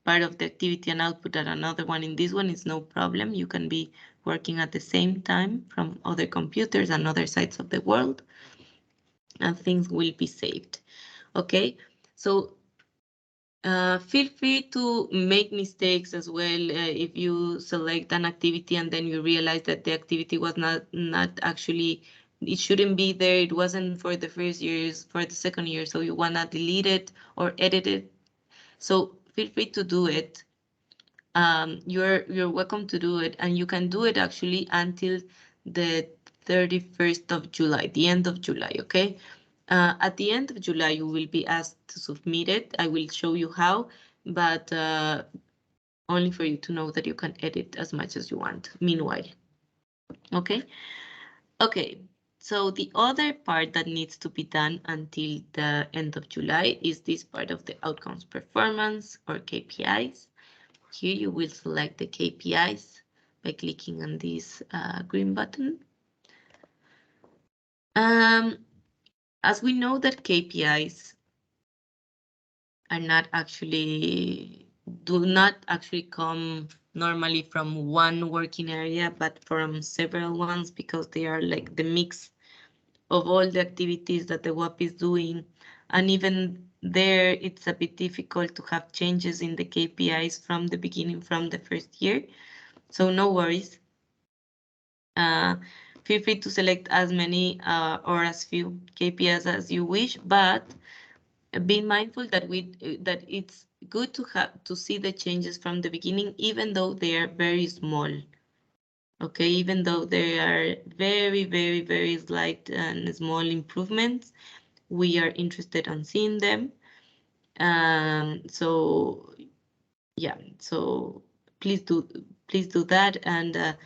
part of the activity and output and another one in this one, is no problem. You can be working at the same time from other computers and other sides of the world, and things will be saved. Okay, so feel free to make mistakes as well. If you select an activity and then you realize that the activity was not actually, it shouldn't be there. It wasn't for the first years, for the second year. So you want to delete it or edit it. So feel free to do it. You're welcome to do it, and you can do it actually until the 31st of July, the end of July, okay? At the end of July, you will be asked to submit it. I will show you how, but only for you to know that you can edit as much as you want meanwhile. Okay? Okay, so the other part that needs to be done until the end of July is this part of the outcomes performance or KPIs. Here you will select the KPIs by clicking on this green button. As we know that KPIs are not actually, do not actually come normally from one working area, but from several ones, because they are like the mix of all the activities that the WAP is doing. And even there, it's a bit difficult to have changes in the KPIs from the beginning, from the first year. So no worries. Feel free to select as many or as few KPIs as you wish, but be mindful that that it's good to have to see the changes from the beginning, even though they are very small. Okay, even though they are very, very, very slight and small improvements, we are interested in seeing them. So yeah, so please do that, and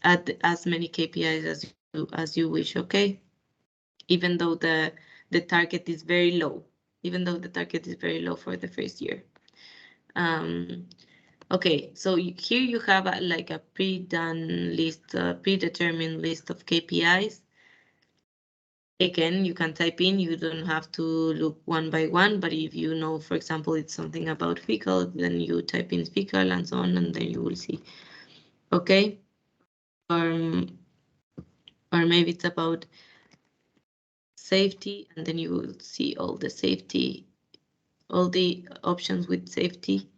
add as many KPIs as you wish. Okay, even though the target is very low, for the first year. Okay, so here you have like a pre-done list, predetermined list of KPIs. Again, you can type in, you don't have to look one by one, but if you know, for example, it's something about fecal, then you type in fecal and so on, and then you will see. Okay. Or maybe it's about safety, and then you will see all the safety, all the options with safety,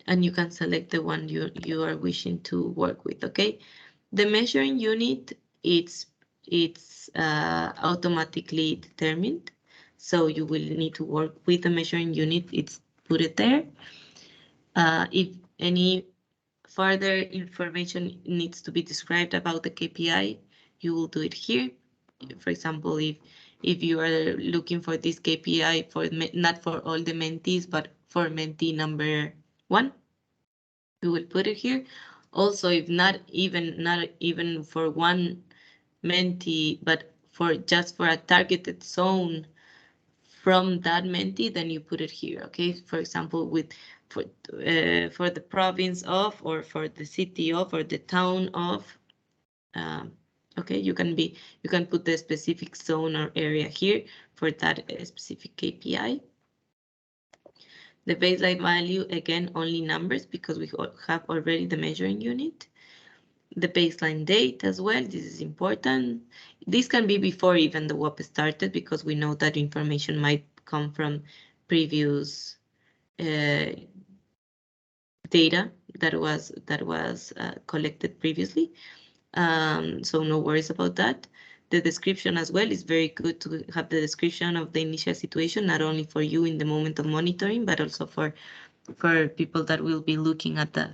and you can select the one you are wishing to work with. Okay. The measuring unit, it's automatically determined, so you will need to work with the measuring unit. It's put it there. If any further information needs to be described about the KPI, you will do it here. For example, if you are looking for this KPI for not for all the mentees, but for mentee number 1, you will put it here. Also, if not even for one mentee, but just for a targeted zone from that mentee, then you put it here. Okay, for example, for the province of, or for the city of, or the town of. Okay, you can put the specific zone or area here for that specific KPI. The baseline value, again, only numbers because we have already the measuring unit. The baseline date as well, this is important. This can be before even the WOP started, because we know that information might come from previous data that was collected previously. So no worries about that. The description as well is very good to have the description of the initial situation, not only for you in the moment of monitoring, but also for people that will be looking at the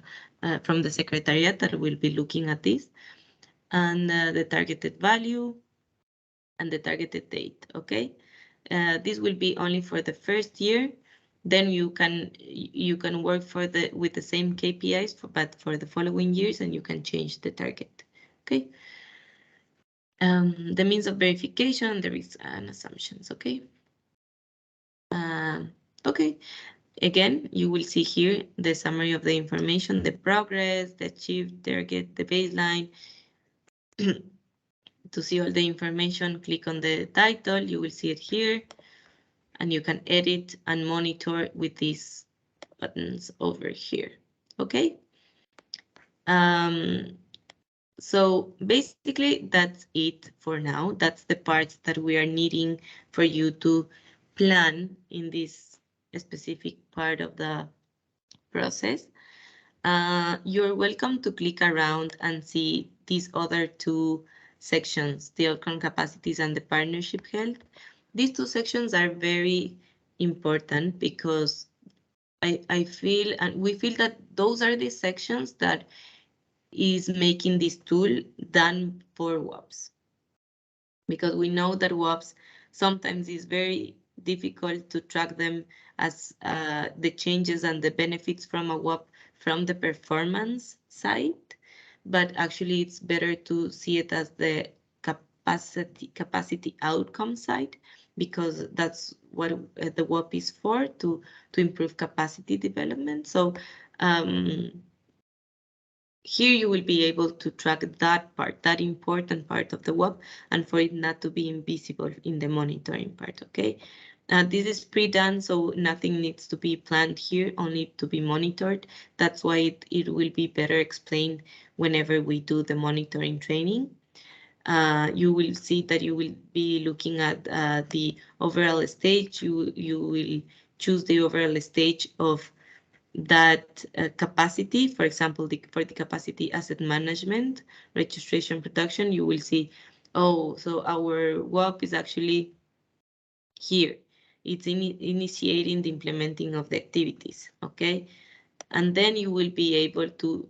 from the secretariat that will be looking at this, and the targeted value and the targeted date. Okay, this will be only for the first year. Then you can work with the same KPIs, but for the following years, and you can change the target. Okay. The means of verification, the risks and assumptions. Okay. Okay. Again, you will see here the summary of the information, the progress, the achieved target, the baseline. To see all the information, click on the title. You will see it here, and you can edit and monitor with these buttons over here. Okay. So basically, that's it for now. That's the parts that we are needing for you to plan in this specific part of the process. You're welcome to click around and see these other 2 sections, the outcome capacities and the partnership health. These 2 sections are very important because I feel, and we feel, that those are the sections that is making this tool done for WOPs. Because we know that WOPs sometimes is very difficult to track them as the changes and the benefits from a WOP from the performance side, but actually it's better to see it as the capacity outcome side, because that's what the WOP is for, to improve capacity development. So here you will be able to track that part, that important part of the WOP, and for it not to be invisible in the monitoring part, okay? This is pre-done, so nothing needs to be planned here, only to be monitored. That's why it will be better explained whenever we do the monitoring training. You will see that you will be looking at the overall stage. You will choose the overall stage of that capacity. For example, for the capacity asset management, registration, production, you will see, oh, so our WOP is actually here. It's initiating the implementing of the activities, okay? And then you will be able to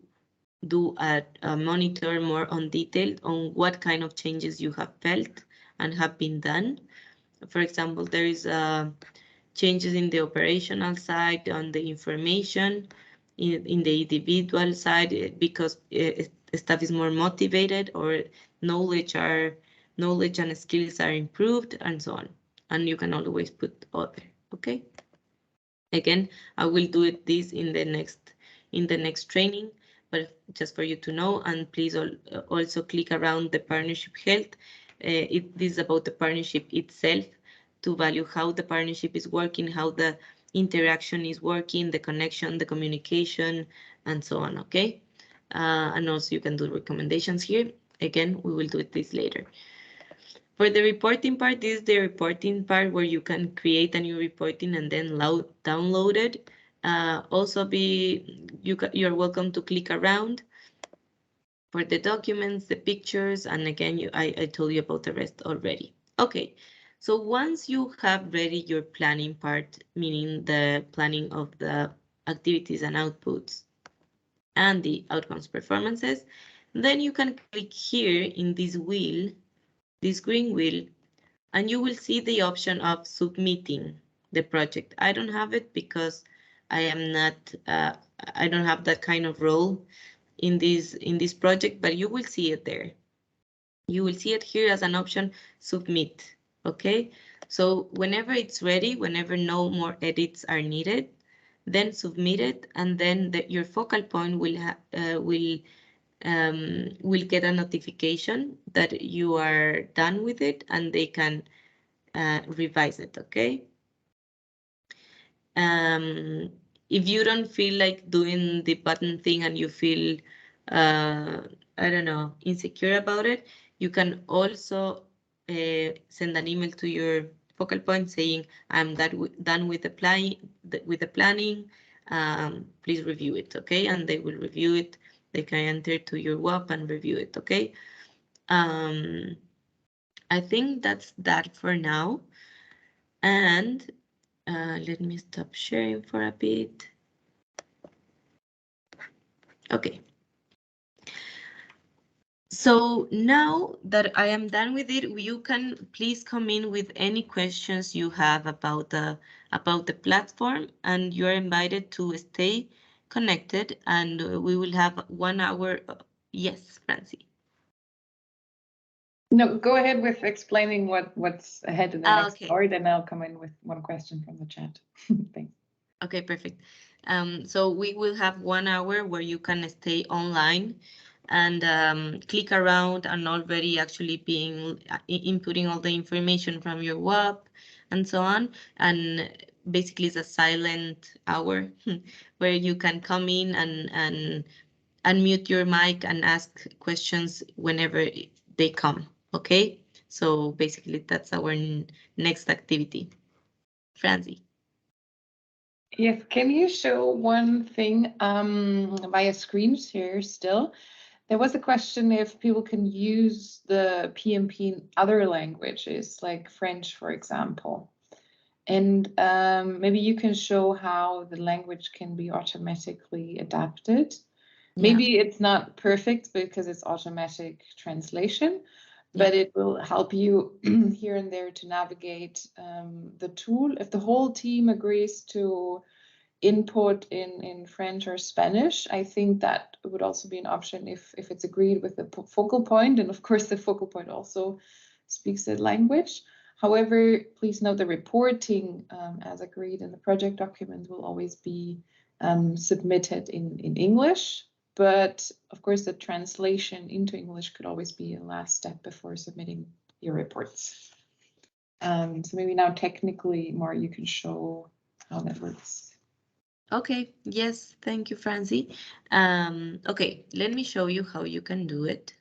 do a monitor more on detail on what kind of changes you have felt and have been done. For example, there is changes in the operational side, on the information, in the individual side, because staff is more motivated, or knowledge and skills are improved, and so on. And you can always put other, okay? Again, I will do this in the next in the next training, but just for you to know. And please also click around the partnership health. This is about the partnership itself, to value how the partnership is working, how the interaction is working, the connection, the communication, and so on, okay? And also you can do recommendations here. Again, we will do this later. For the reporting part, this is the reporting part where you can create a new reporting and then download it. Also you're welcome to click around for the documents, the pictures, and again, I told you about the rest already. Okay, so once you have ready your planning part, meaning the planning of the activities and outputs and the outcomes performances, then you can click here in this wheel, this green wheel, and you will see the option of submitting the project. I don't have it because I am not, I don't have that kind of role in this project, but you will see it there. You will see it here as an option, submit, okay? So whenever it's ready, whenever no more edits are needed, then submit it, and then your focal point will get a notification that you are done with it, and they can revise it, okay? If you don't feel like doing the button thing and you feel, I don't know, insecure about it, you can also send an email to your focal point saying, I'm done with the planning. Please review it, okay? And they will review it. They can enter to your WAP and review it, okay? I think that's that for now. And let me stop sharing for a bit. Okay. So now that I am done with it, you can please come in with any questions you have about the platform, and you're invited to stay connected, and we will have 1 hour. Yes, Francie. No, go ahead with explaining what's ahead in the next Okay. hour, then I'll come in with one question from the chat. Thanks. Okay, perfect. So we will have 1 hour where you can stay online and click around and already actually being inputting all the information from your WAP and so on. And basically it's a silent hour where you can come in and unmute your mic and ask questions whenever they come. Okay, so basically that's our next activity. Francie. Yes, can you show one thing via screen share still? There was a question if people can use the PMP in other languages, like French, for example. And maybe you can show how the language can be automatically adapted. Maybe it's not perfect because it's automatic translation, but it will help you here and there to navigate the tool. If the whole team agrees to input in French or Spanish, I think that would also be an option if it's agreed with the focal point. And of course, the focal point also speaks the language. However, please note the reporting as agreed in the project document will always be submitted in English. But of course, the translation into English could always be a last step before submitting your reports. So maybe now technically more you can show how that works. Okay, yes, thank you, Francie. Okay, let me show you how you can do it.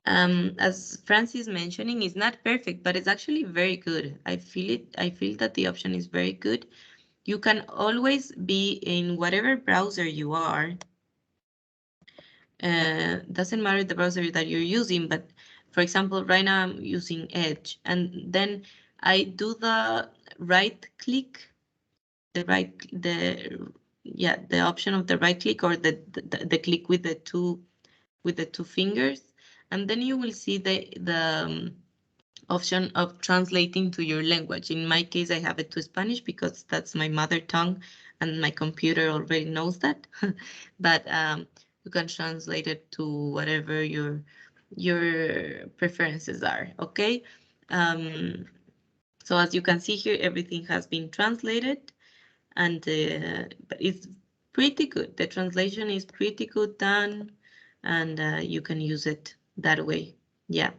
As Francie is mentioning, it's not perfect, but it's actually very good. I feel that the option is very good. You can always be in whatever browser you are. Doesn't matter the browser that you're using, but for example, right now I'm using Edge, and then I do the right click, the option of the right click, or the click with the two fingers, and then you will see the option of translating to your language. In my case, I have it to Spanish because that's my mother tongue and my computer already knows that. But you can translate it to whatever your preferences are, okay? So as you can see here, everything has been translated, and but it's pretty good. The translation is pretty good done, and you can use it that way. Yeah.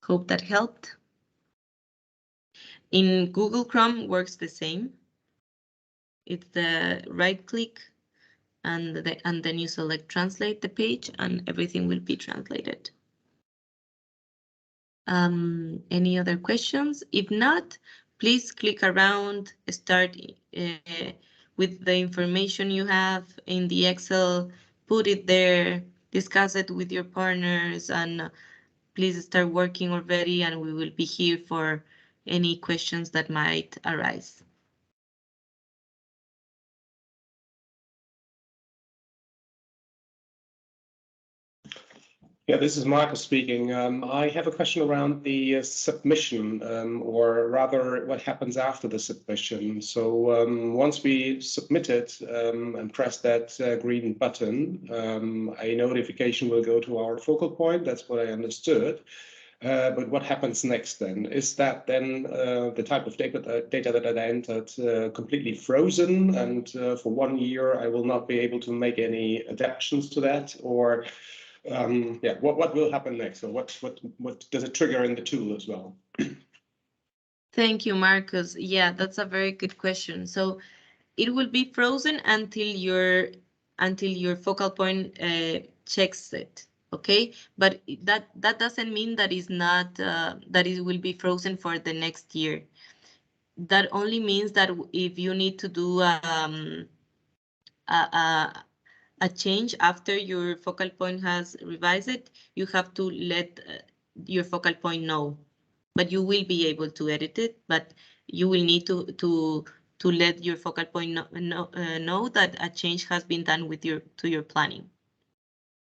Hope that helped. In Google Chrome works the same. It's the right click and then you select translate the page and everything will be translated. Any other questions? If not, please click around, start with the information you have in the Excel, put it there, discuss it with your partners, and please start working already, and we will be here for any questions that might arise. Yeah, this is Marcus speaking. I have a question around the submission, or rather what happens after the submission. So once we submit it and press that green button, a notification will go to our focal point. That's what I understood. But what happens next then? Is that then the type of data that I entered completely frozen, and for 1 year I will not be able to make any adaptations to that? Or yeah, what will happen next? Or what does it trigger in the tool as well? Thank you, Marcus. Yeah, that's a very good question. So it will be frozen until your focal point checks it. Okay, but that doesn't mean that is not that it will be frozen for the next year. That only means that if you need to do a change after your focal point has revised it, you have to let your focal point know. But you will be able to edit it, but you will need to let your focal point know that a change has been done with your planning.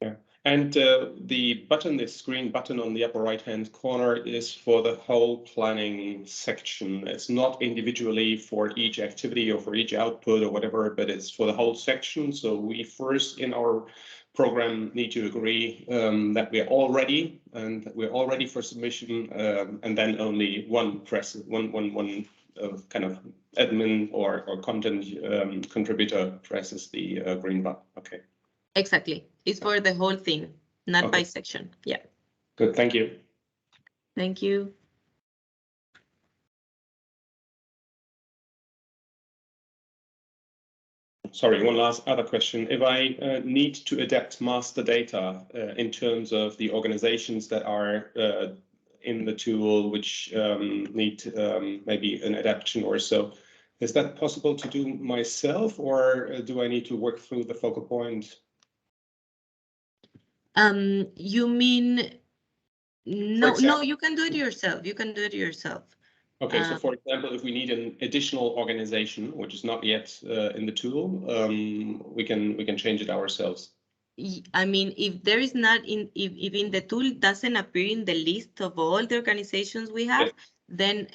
Yeah, and the button, this green button on the upper right-hand corner, is for the whole planning section. It's not individually for each activity or for each output or whatever, but it's for the whole section. So we first in our program need to agree that we're all ready and that we're all ready for submission, and then only one kind of admin or content contributor presses the green button. Okay. Exactly. It's for the whole thing, not Okay. by section. Yeah. Good. Thank you. Thank you. Sorry, one last other question. If I need to adapt master data in terms of the organizations that are in the tool, which need maybe an adaptation or so, is that possible to do myself, or do I need to work through the focal point? You mean no, example, you can do it yourself. You can do it yourself. Okay, so for example, if we need an additional organization which is not yet in the tool, we can change it ourselves. I mean, if there is not if in the tool doesn't appear in the list of all the organizations we have, yes,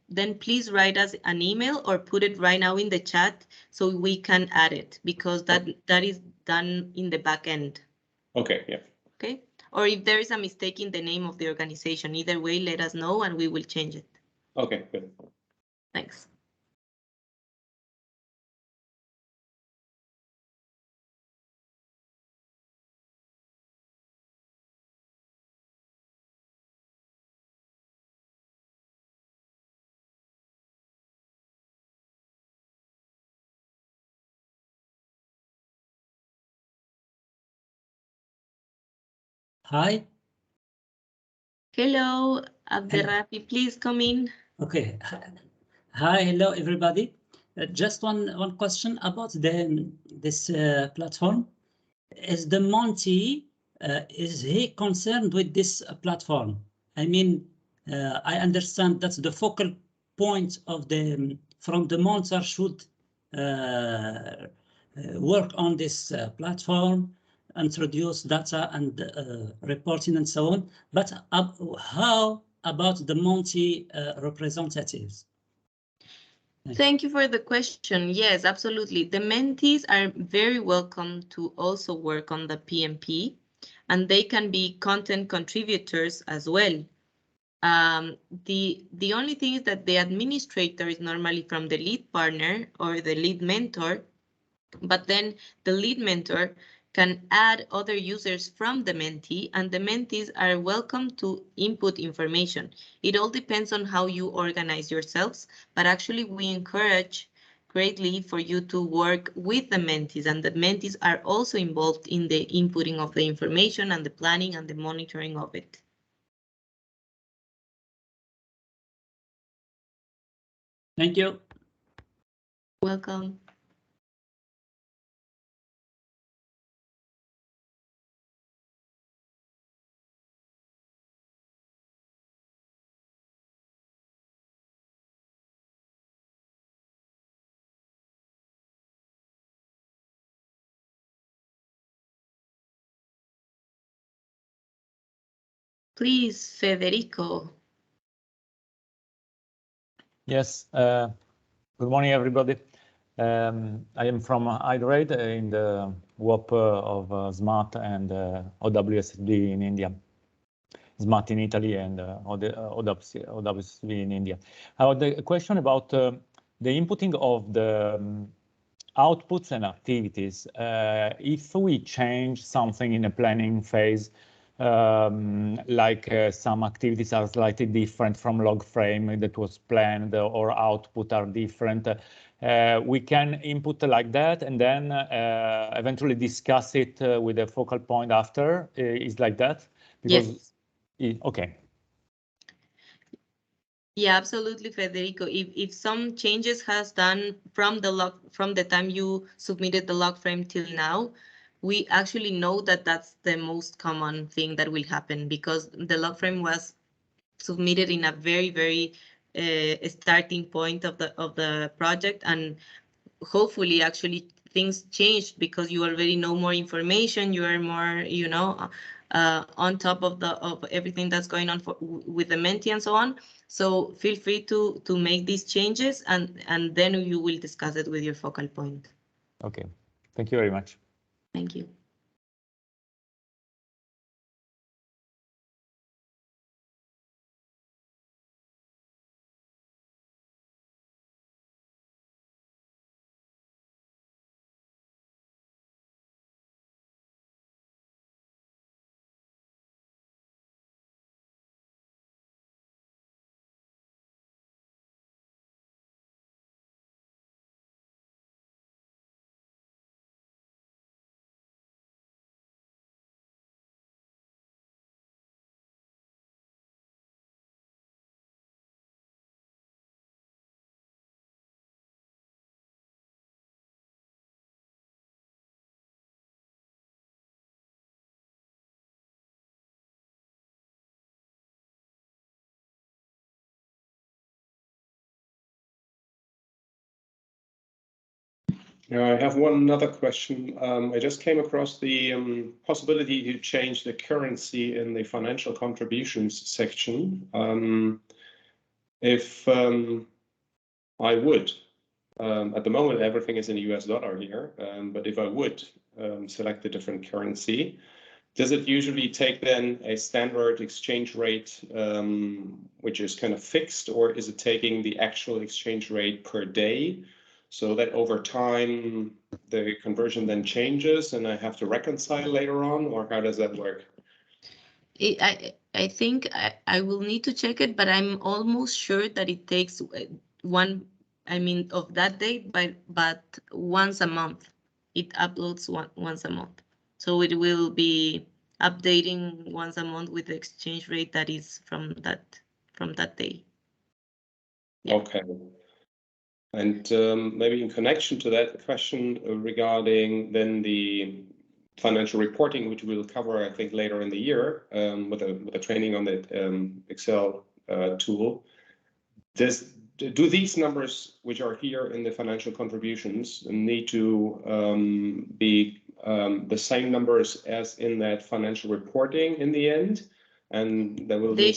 then please write us an email or put it right now in the chat so we can add it, because that is done in the back end. Okay, yeah. Okay. Or if there is a mistake in the name of the organization, either way, let us know and we will change it. Okay, good. Thanks. Hi. Hello, Abderrafi, please come in. Okay. Hi, hello everybody. Just one question about this platform. Is the Monty is he concerned with this platform? I mean, I understand that the focal point of from the monitor should work on this platform, introduce data and reporting and so on. But how about the Monty representatives? Thank you for the question. Yes, absolutely. The mentees are very welcome to also work on the PMP, and they can be content contributors as well. The only thing is that the administrator is normally from the lead partner or the lead mentor, but then the lead mentor can add other users from the mentee, and the mentees are welcome to input information. It all depends on how you organize yourselves, but actually we encourage greatly for you to work with the mentees, and the mentees are also involved in the inputting of the information and the planning and the monitoring of it. Thank you. Welcome. Please, Federico. Yes, good morning, everybody. I am from Hyderabad in the WOP of SMART and OWSD in India. SMART in Italy and OWSD in India. I had a question about the inputting of the outputs and activities. If we change something in a planning phase, like some activities are slightly different from log frame that was planned or output are different, we can input like that and then eventually discuss it with a focal point after. Is like that? Because, yes. Okay. Yeah, absolutely, Federico. If some changes has done from the time you submitted the log frame till now, we actually know that that's the most common thing that will happen, because the log frame was submitted in a very starting point of the project, and hopefully actually things changed because you already know more information. You are more, on top of everything that's going on with the mentee and so on. So feel free to make these changes, and then you will discuss it with your focal point. Okay, thank you very much. Thank you. I have one other question. I just came across the possibility to change the currency in the financial contributions section. If I would, at the moment, everything is in US dollar here, but if I would select a different currency, does it usually take then a standard exchange rate, which is kind of fixed, or is it taking the actual exchange rate per day, so that over time the conversion then changes and I have to reconcile later on, or how does that work? I think I will need to check it, but I'm almost sure that it takes of that date, but once a month. It uploads once a month. So it will be updating once a month with the exchange rate that is from that day. Yeah. Okay. And maybe in connection to that, question regarding then the financial reporting, which we'll cover, I think, later in the year with a training on the Excel tool. Do these numbers, which are here in the financial contributions, need to be the same numbers as in that financial reporting in the end? And there will need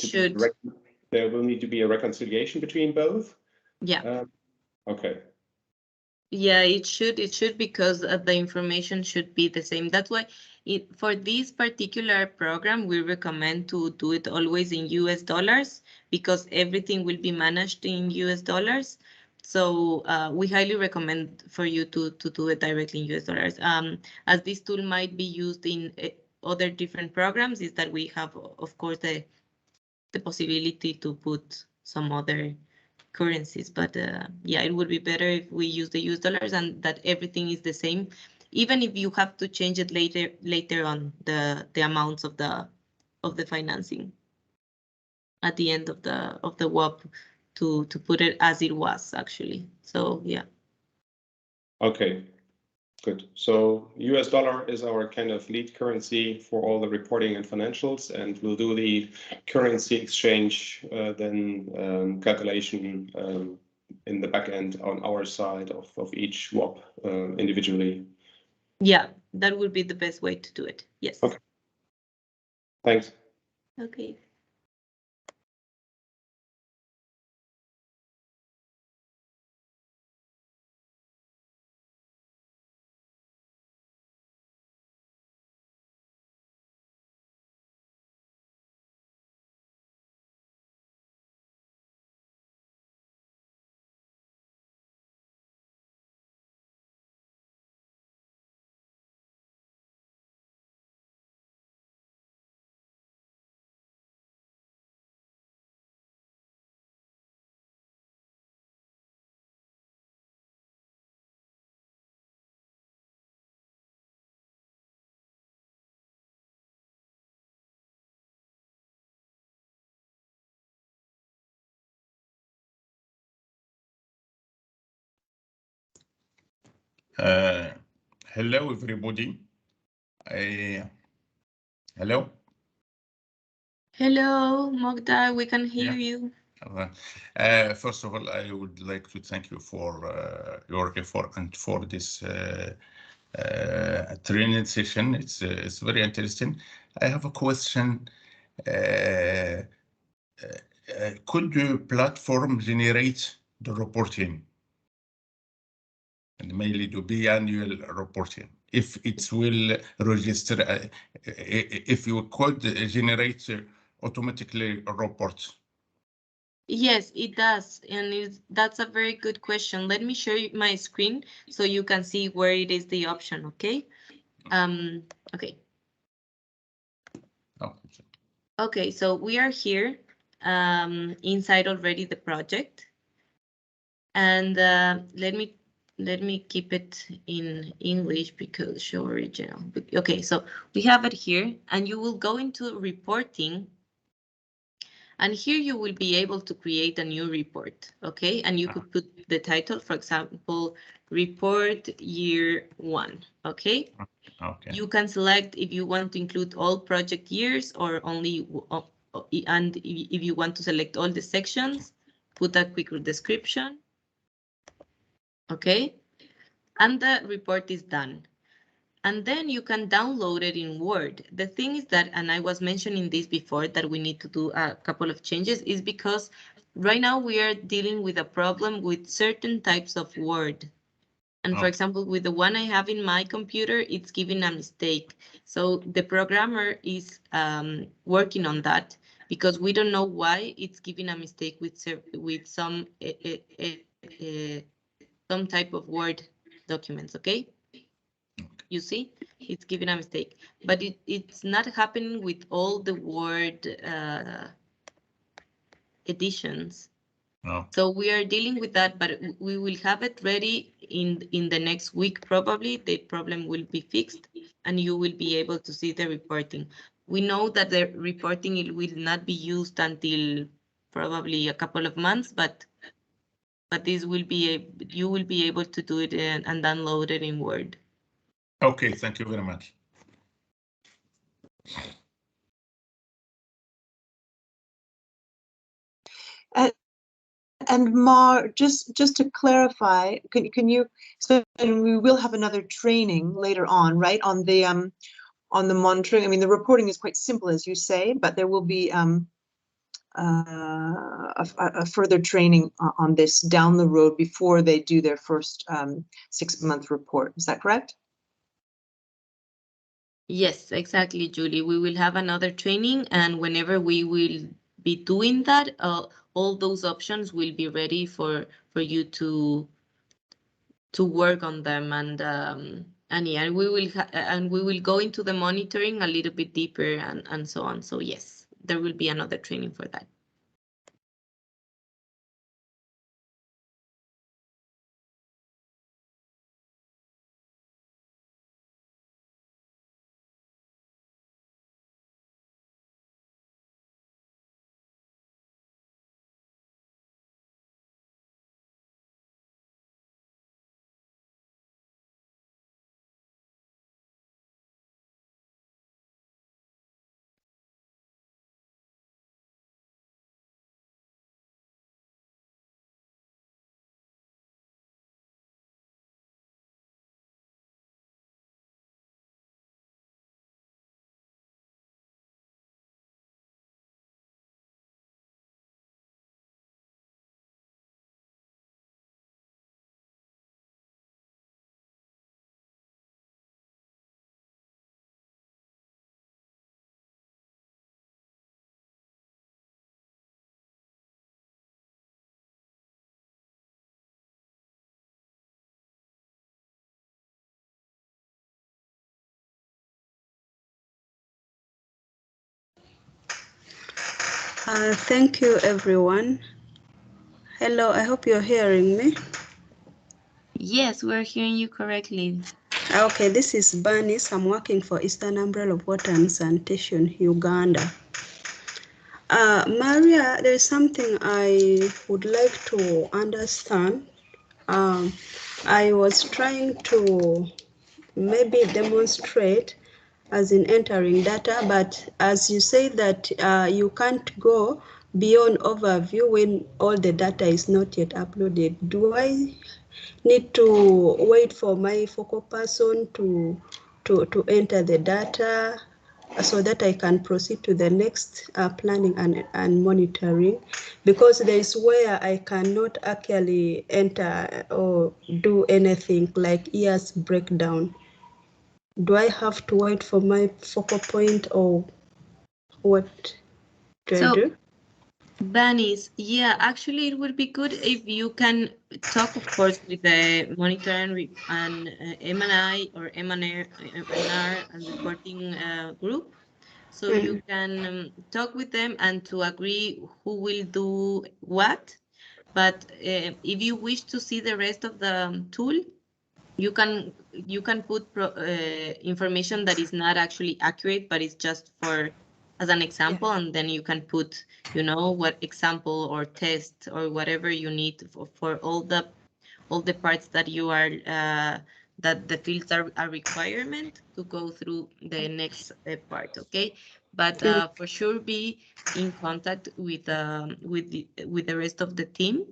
to be a reconciliation between both? Yeah. Okay. Yeah, it should because the information should be the same. That's why for this particular program, we recommend to do it always in US dollars because everything will be managed in US dollars. So we highly recommend for you to do it directly in US dollars. As this tool might be used in other different programs, is that we have, of course, the possibility to put some other currencies, but yeah, it would be better if we use the US dollars and that everything is the same, even if you have to change it later on the amounts of the financing at the end of the WAP to put it as it was actually. So yeah. Okay, good. So US dollar is our kind of lead currency for all the reporting and financials, and we'll do the currency exchange then calculation in the back end on our side of each WAP individually. Yeah, that would be the best way to do it. Yes. Okay. Thanks. Okay. Hello, everybody. Hello. Hello, Mogda, we can hear Yeah. you. First of all, I would like to thank you for your effort and for this training session. It's very interesting. I have a question. Could the platform generate the reporting and mainly to biannual reporting? If it will register, if you could generate automatically a report. Yes, it does. And that's a very good question. Let me share my screen so you can see where it is the option, okay? Okay. Oh. Okay, so we are here inside already the project. And let me keep it in English because show original. Okay, so we have it here and you will go into reporting. And here you will be able to create a new report, okay? And you could put the title, for example, report year 1, okay? Okay. You can select if you want to include all project years or only, and if you want to select all the sections, put a quick description, okay? And the report is done. And then you can download it in Word. The thing is that, and I was mentioning this before, that we need to do a couple of changes is because right now we are dealing with a problem with certain types of Word. And for example, with the one I have in my computer, it's giving a mistake. So the programmer is working on that because we don't know why it's giving a mistake with some type of Word documents, okay? You see, it's giving a mistake, but it's not happening with all the Word editions. No. So we are dealing with that, but we will have it ready in the next week. Probably the problem will be fixed and you will be able to see the reporting. We know that the reporting it will not be used until probably a couple of months, but this will be you will be able to do it and download it in Word. Okay, thank you very much. And Mar, just to clarify, can you, so and we will have another training later on, right? On the monitoring. I mean, the reporting is quite simple, as you say, but there will be a further training on this down the road before they do their first 6-month report. Is that correct? Yes, exactly, Julie. We will have another training, and whenever we will be doing that, all those options will be ready for you to work on them, and yeah, we will go into the monitoring a little bit deeper and so on. So yes, there will be another training for that. Thank you, everyone. Hello, I hope you're hearing me. Yes, we're hearing you correctly. Okay, this is Bernice. I'm working for Eastern Umbrella of Water and Sanitation, Uganda. Maria, there's something I would like to understand. I was trying to maybe demonstrate as in entering data, but as you say that you can't go beyond overview when all the data is not yet uploaded. Do I need to wait for my focal person to enter the data so that I can proceed to the next planning and monitoring? Because there is where I cannot actually enter or do anything like years breakdown. Do I have to wait for my focal point, or what do I do? Banis, yeah, actually it would be good if you can talk, of course, with the monitor and M&I or M&R and reporting group. So you can talk with them and to agree who will do what. But if you wish to see the rest of the tool, you can put information that is not actually accurate, but it's just for as an example, and then you can put, you know, what example or test or whatever you need for all the parts that you are that the fields are a requirement to go through the next part. Okay, but for sure be in contact with the rest of the team.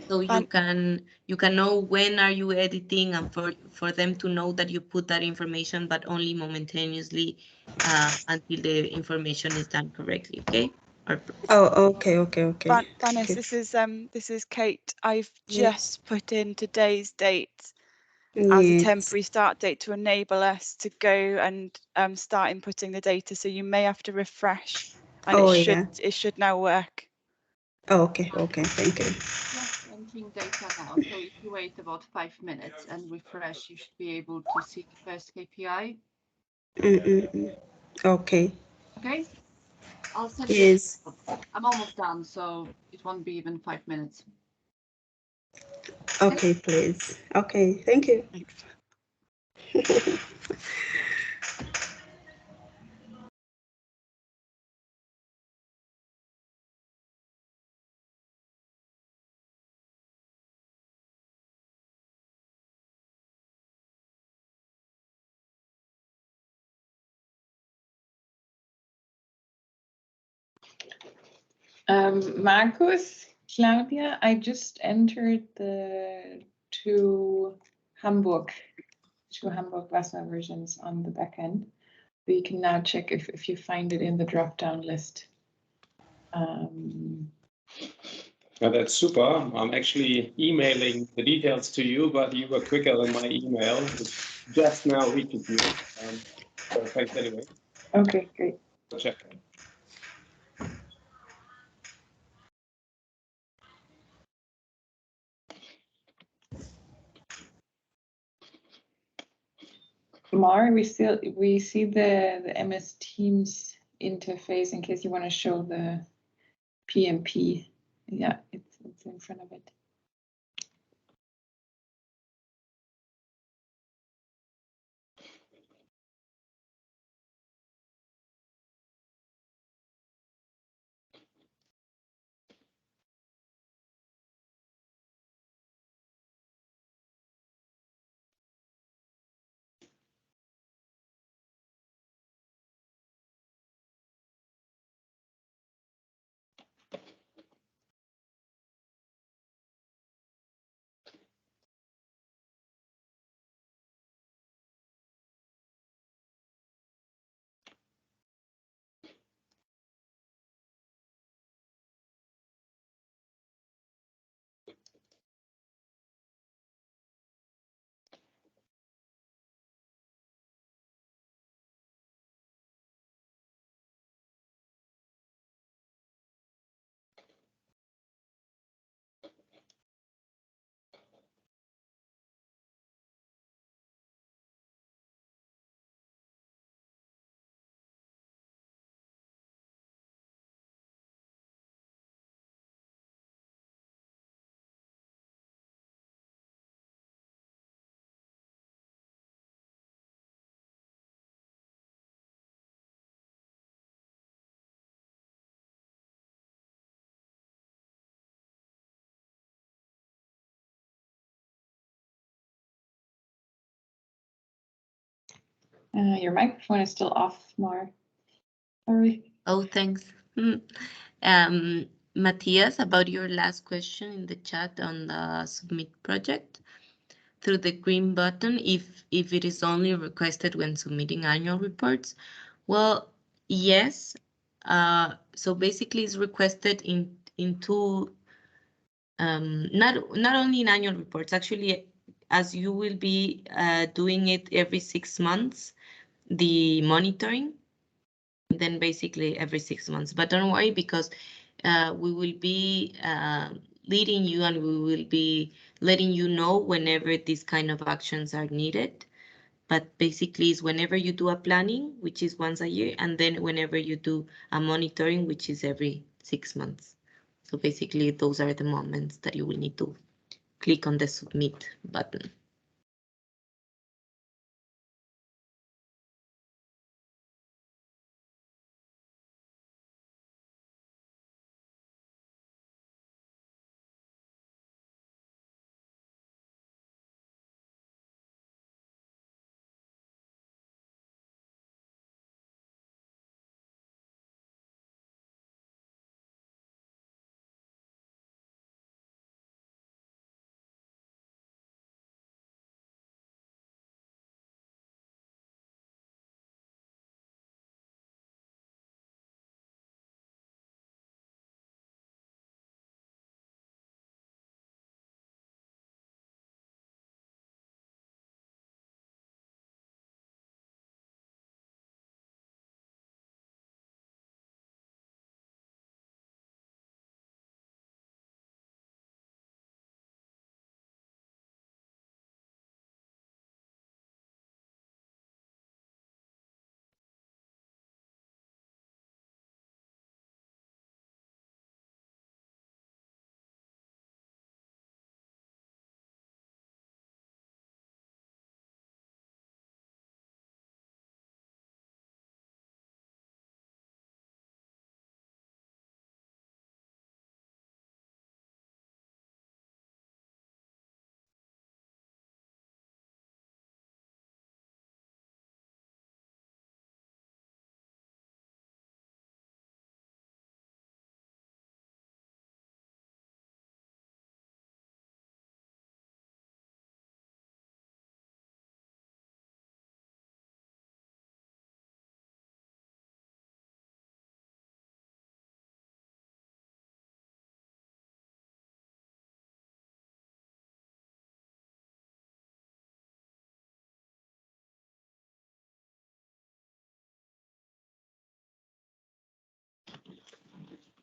So you can know when are you editing, and for them to know that you put that information, but only momentaneously until the information is done correctly. Okay. Oh, okay. Vanessa, this is Kate. I've just put in today's date as a temporary start date to enable us to go and start inputting the data. So you may have to refresh, and it should now work. Oh, okay, thank you. Just entering data now. So if you wait about 5 minutes and refresh, you should be able to see the first KPI. Okay. Okay. I'll send you. I'm almost done, so it won't be even 5 minutes. Okay, please. Okay, thank you. Thanks. Marcus, Claudia, I just entered the two Hamburg Wasser versions on the back end. So you can now check if you find it in the drop-down list. Now that's super. I'm actually emailing the details to you, but you were quicker than my email. It just now reaches you. So thanks anyway. Okay, great. Check. Mar, we see the MS Teams interface in case you want to show the PMP. Yeah, it's in front of it. Your microphone is still off, Mar. Sorry. Oh, thanks. Matthias, about your last question in the chat on the submit project, through the green button, if it is only requested when submitting annual reports, well, yes. So basically, it's requested in two. Not only in annual reports, actually, as you will be doing it every 6 months, the monitoring, then basically every 6 months. But don't worry, because we will be leading you, and we will be letting you know whenever these kind of actions are needed. But basically, it's whenever you do a planning, which is once a year, and then whenever you do a monitoring, which is every 6 months. So basically, those are the moments that you will need to click on the submit button.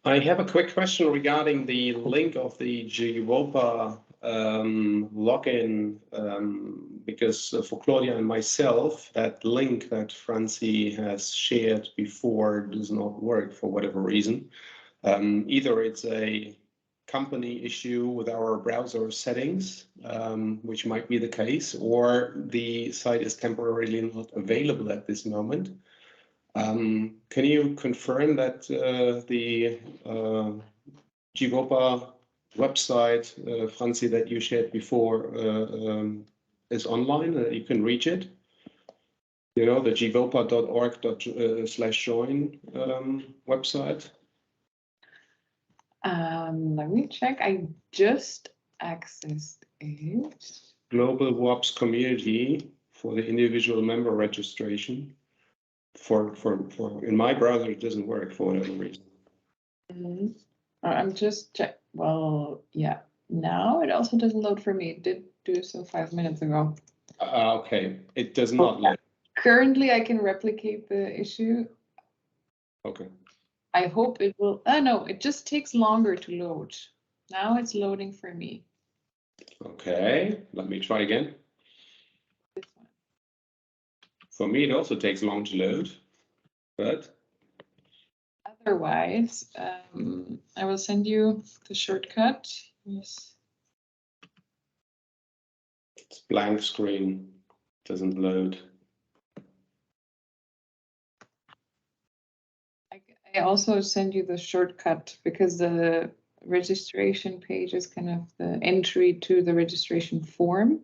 I have a quick question regarding the link of the GWOPA login, because for Claudia and myself, that link that Francie has shared before does not work for whatever reason. Either it's a company issue with our browser settings, which might be the case, or the site is temporarily not available at this moment. Can you confirm that the GWOPA website, Francie, that you shared before is online, you can reach it? You know, the gwopa.org/join website? Let me check. I just accessed it. Global WOPS community for the individual member registration. For in my browser, it doesn't work for whatever reason. I'm just check. Well, yeah. Now it also doesn't load for me. It did do so 5 minutes ago. Okay, it does not load. Currently, I can replicate the issue. Okay. I hope it will. No, it just takes longer to load. Now it's loading for me. Okay, let me try again. This one. For me, it also takes long to load, but otherwise, I will send you the shortcut. Yes. It's blank screen, doesn't load. I also send you the shortcut because the registration page is kind of the entry to the registration form.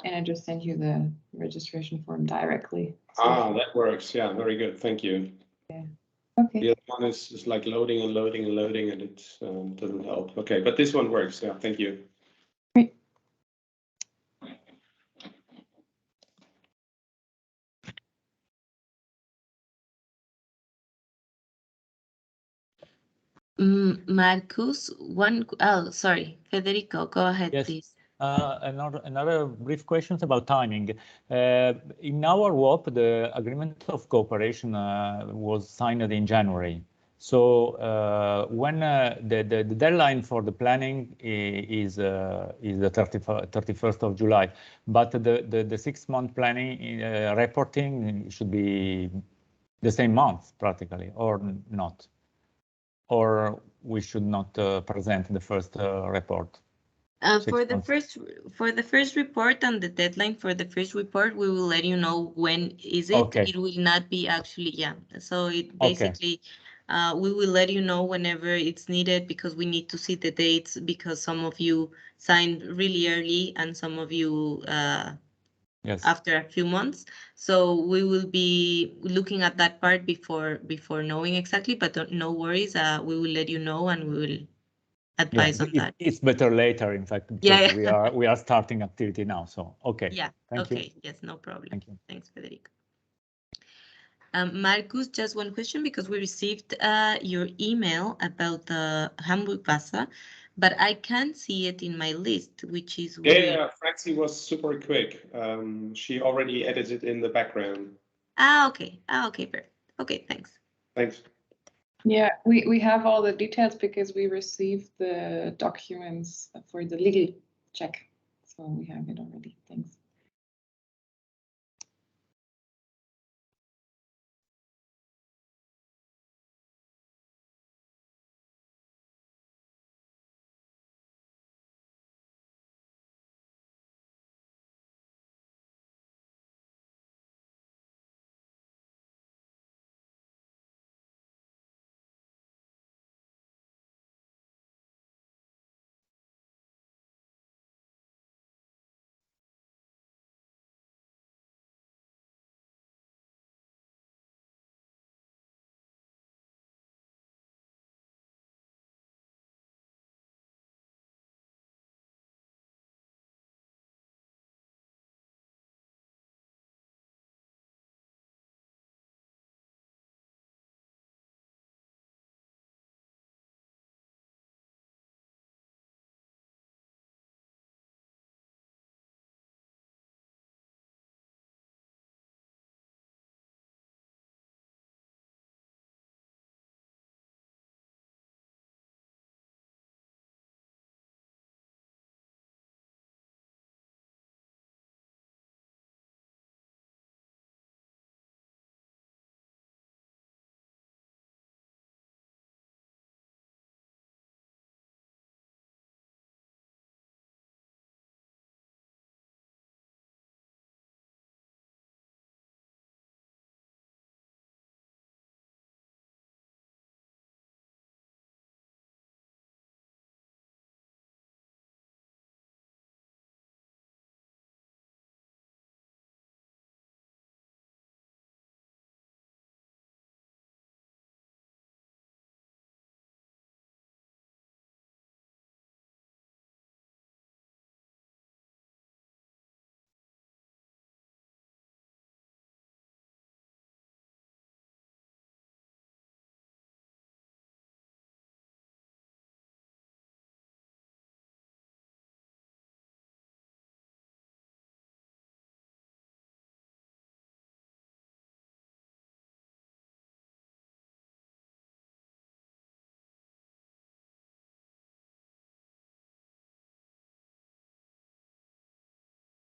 And I just sent you the registration form directly. So that works. Yeah, very good. Thank you. Yeah. Okay. The other one is like loading and loading and loading, and it doesn't help. Okay, but this one works. Yeah, thank you. Great. Marcus, sorry, Federico, go ahead, Yes. please. Another brief questions about timing. In our WOP, the agreement of cooperation was signed in January. So when the deadline for the planning is the 31st of July, but the 6-month planning reporting should be the same month practically, or not? Or we should not present the first report? For the first report and the deadline for the first report, we will let you know when is it. Okay. It will not be actually, yeah. So it basically, we will let you know whenever it's needed because we need to see the dates because some of you signed really early and some of you yes, after a few months. So we will be looking at that part before knowing exactly, but no worries. We will let you know and we will advise on that. It's better later, in fact, because we are starting activity now. So okay. Yeah. Thank you. Okay. Yes, no problem. Thank you. Thanks, Federico. Marcus, just one question because we received your email about the Hamburg Vasa, but I can't see it in my list, which is weird. Yeah, Francie was super quick. She already edited in the background. Okay. Okay, perfect. Okay, thanks. Thanks. Yeah, we have all the details because we received the documents for the legal check. So we have it already. Thanks.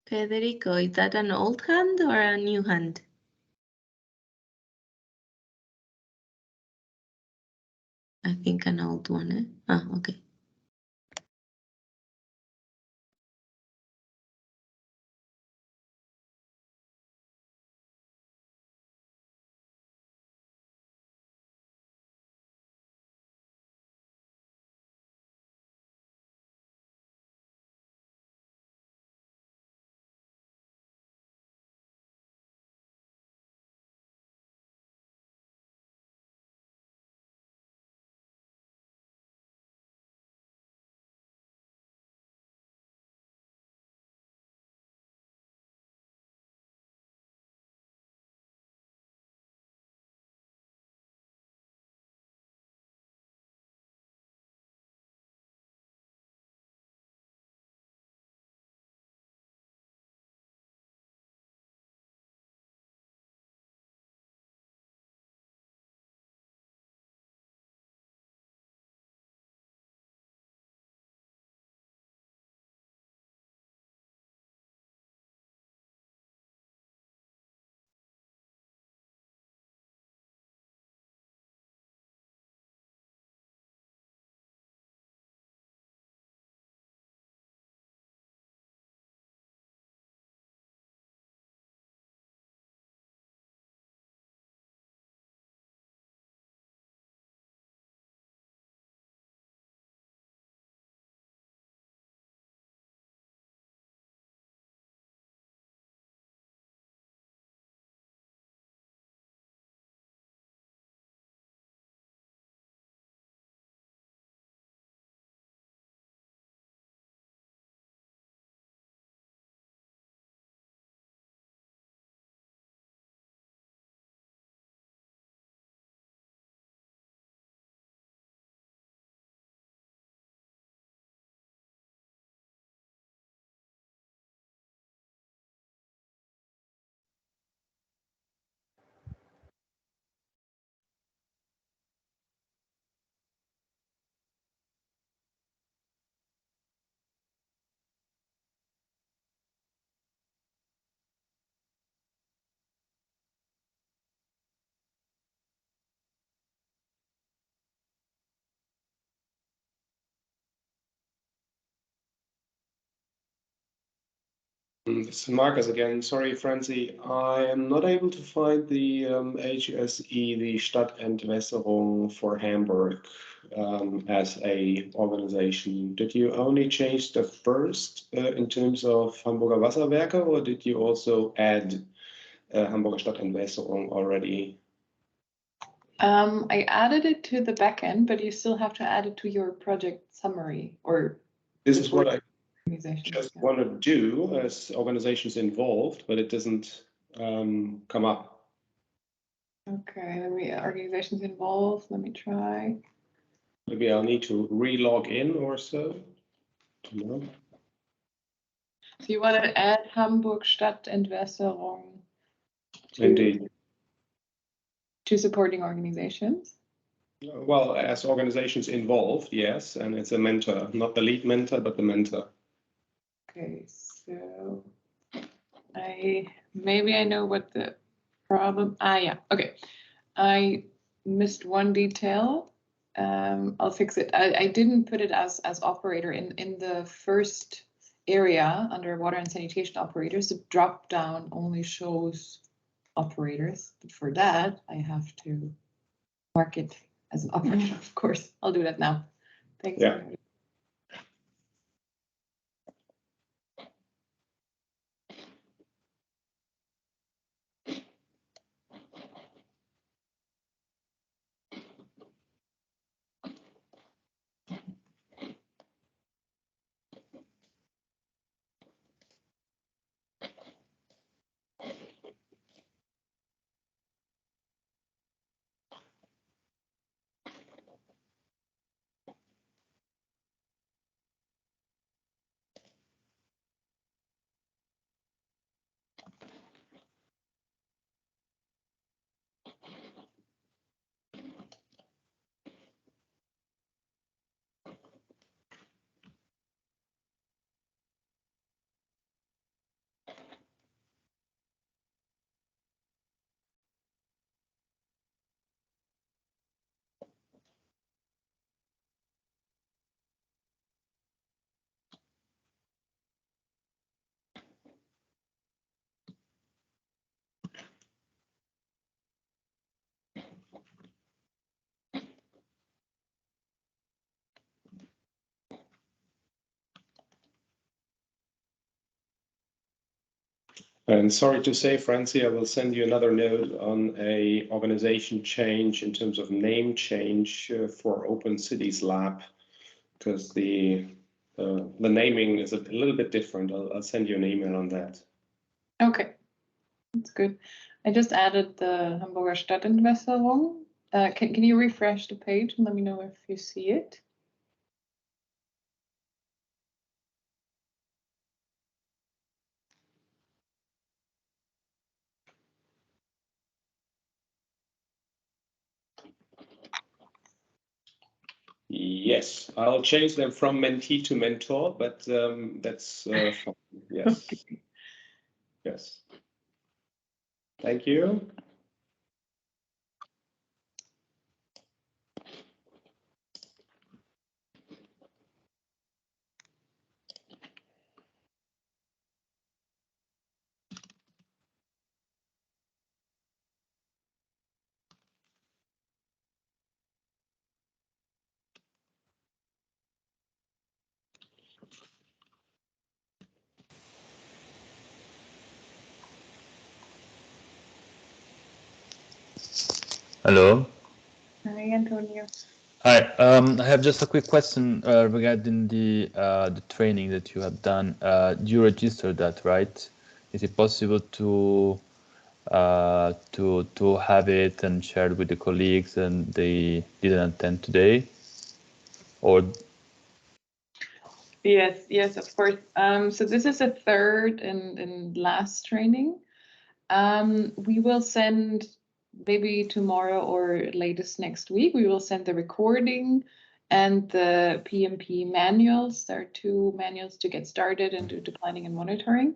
Federico, is that an old hand or a new hand? I think an old one, eh? Ah, okay. This is Marcus again. Sorry, Francie. I am not able to find the HSE, the Stadtentwässerung for Hamburg, as a organization. Did you only change the first in terms of Hamburger Wasserwerke, or did you also add Hamburger Stadtentwässerung already? I added it to the backend, but you still have to add it to your project summary or. This is what I just yeah. want to do as organizations involved, but it doesn't come up. Okay, let me, organizations involved, let me try. Maybe I'll need to re-log in or so. No. So you want to add Hamburg Stadtentwässerung Indeed. To supporting organizations? Well, as organizations involved, yes, and it's a mentor, not the lead mentor, but the mentor. Okay, so maybe I know what the problem. Yeah, okay. I missed one detail. I'll fix it. I didn't put it as operator in the first area under water and sanitation operators. The drop down only shows operators, but for that I have to mark it as an operator. Of course, I'll do that now. Thanks. Yeah. And sorry to say, Francie, I will send you another note on a organization change in terms of name change for Open Cities Lab, because the naming is a little bit different. I'll send you an email on that. Okay, that's good. I just added the Hamburger Stadtentwässerung. Can you refresh the page and let me know if you see it? Yes, I'll change them from mentee to mentor, but that's fine. Yes. Okay. Yes. Thank you. Hello. Hi, Antonio. Hi. I have just a quick question regarding the training that you have done. You registered that, right? Is it possible to have it and share it with the colleagues and they didn't attend today? Or Yes, of course. So this is a third and last training. We will send maybe tomorrow or latest next week. We will send the recording and the PMP manuals. There are 2 manuals to get started and do the planning and monitoring.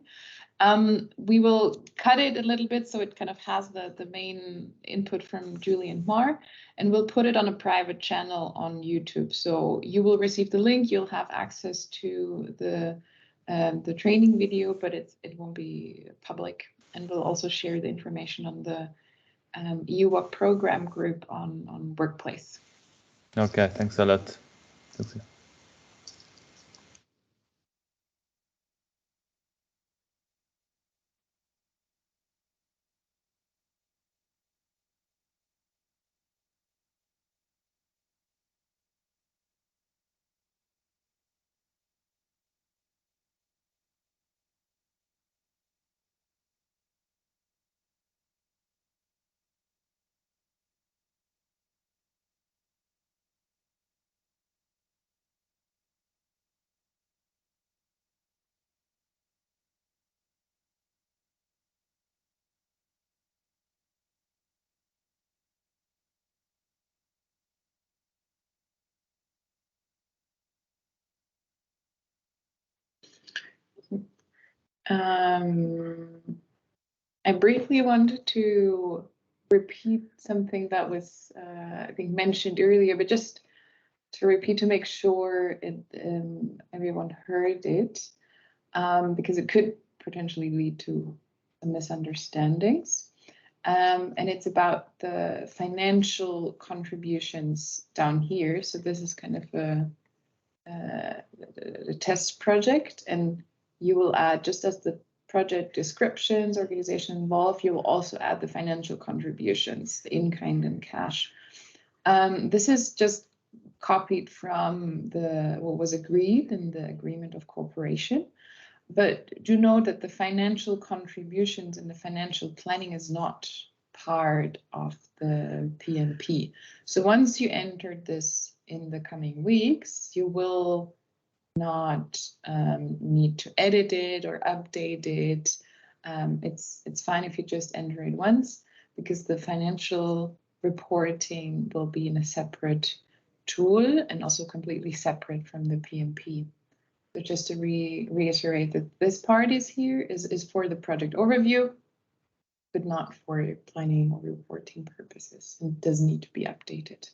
We will cut it a little bit so it kind of has the main input from Julie and Mar, and we'll put it on a private channel on YouTube. So you will receive the link, you'll have access to the training video, but it won't be public. And we'll also share the information on the EUWOC program group on Workplace. okay, thanks a lot. Thanks. I briefly wanted to repeat something that was, I think, mentioned earlier, but just to repeat to make sure everyone heard it, because it could potentially lead to some misunderstandings. And it's about the financial contributions down here. So this is kind of a test project, and you will add, just as the project descriptions, organization involved, you will also add the financial contributions, the in-kind and cash. This is just copied from what was agreed in the agreement of cooperation. But do note that the financial contributions and the financial planning is not part of the PMP. So once you enter this in the coming weeks, you will not need to edit it or update it. It's fine if you just enter it once, because the financial reporting will be in a separate tool and also completely separate from the PMP. So just to reiterate that this part is for the project overview, but not for planning or reporting purposes, and does need to be updated.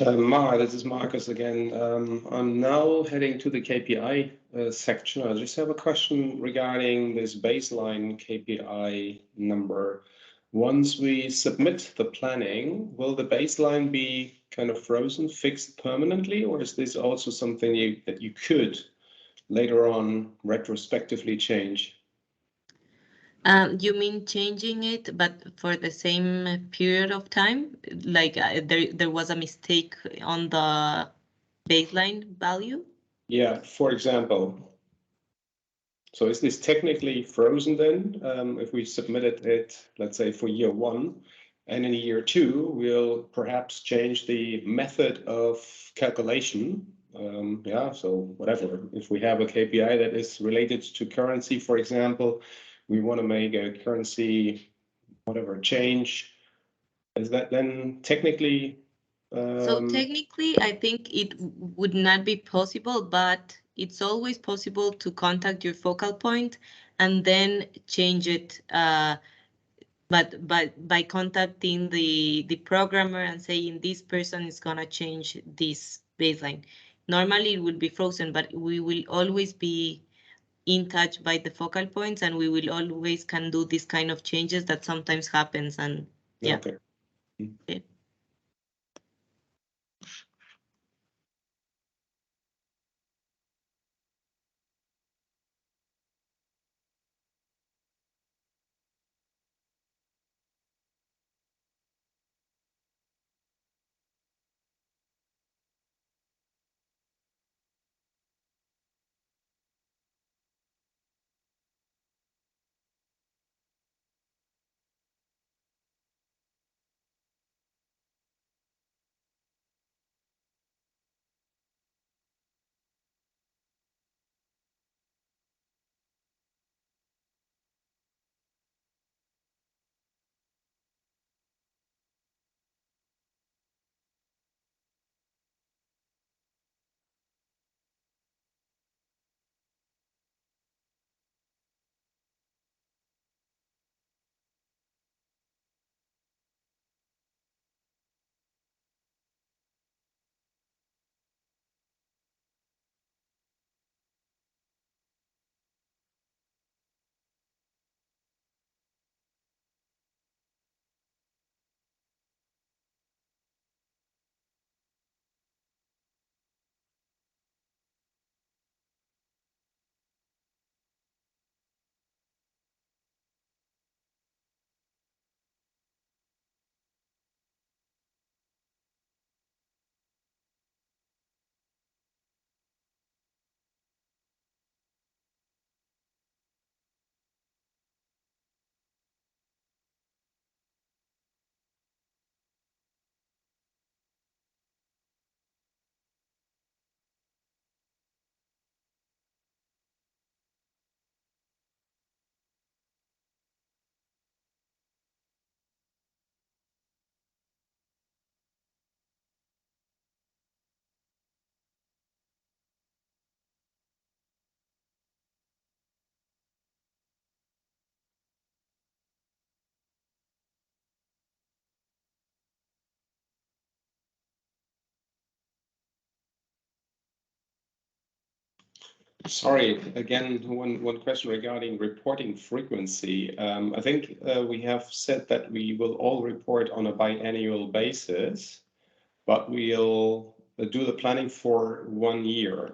This is Marcus again. I'm now heading to the KPI section. I just have a question regarding this baseline KPI number. Once we submit the planning, will the baseline be kind of frozen, fixed permanently, or is this also something that you could later on retrospectively change? You mean changing it, but for the same period of time? Like there was a mistake on the baseline value? Yeah, for example. So is this technically frozen then? If we submitted it, let's say for year 1, and in year 2, we'll perhaps change the method of calculation. Yeah, so whatever. If we have a KPI that is related to currency, for example, we want to make a currency, whatever, change. Is that then technically? So technically, I think it would not be possible, but it's always possible to contact your focal point and then change it. But by contacting the programmer and saying this person is gonna change this baseline. Normally it would be frozen, but we will always be in touch by the focal points, and we will always can do this kind of changes that sometimes happens. And yeah. Okay. Okay. Sorry, again, one question regarding reporting frequency. I think we have said that we will all report on a biannual basis, but we'll do the planning for 1 year.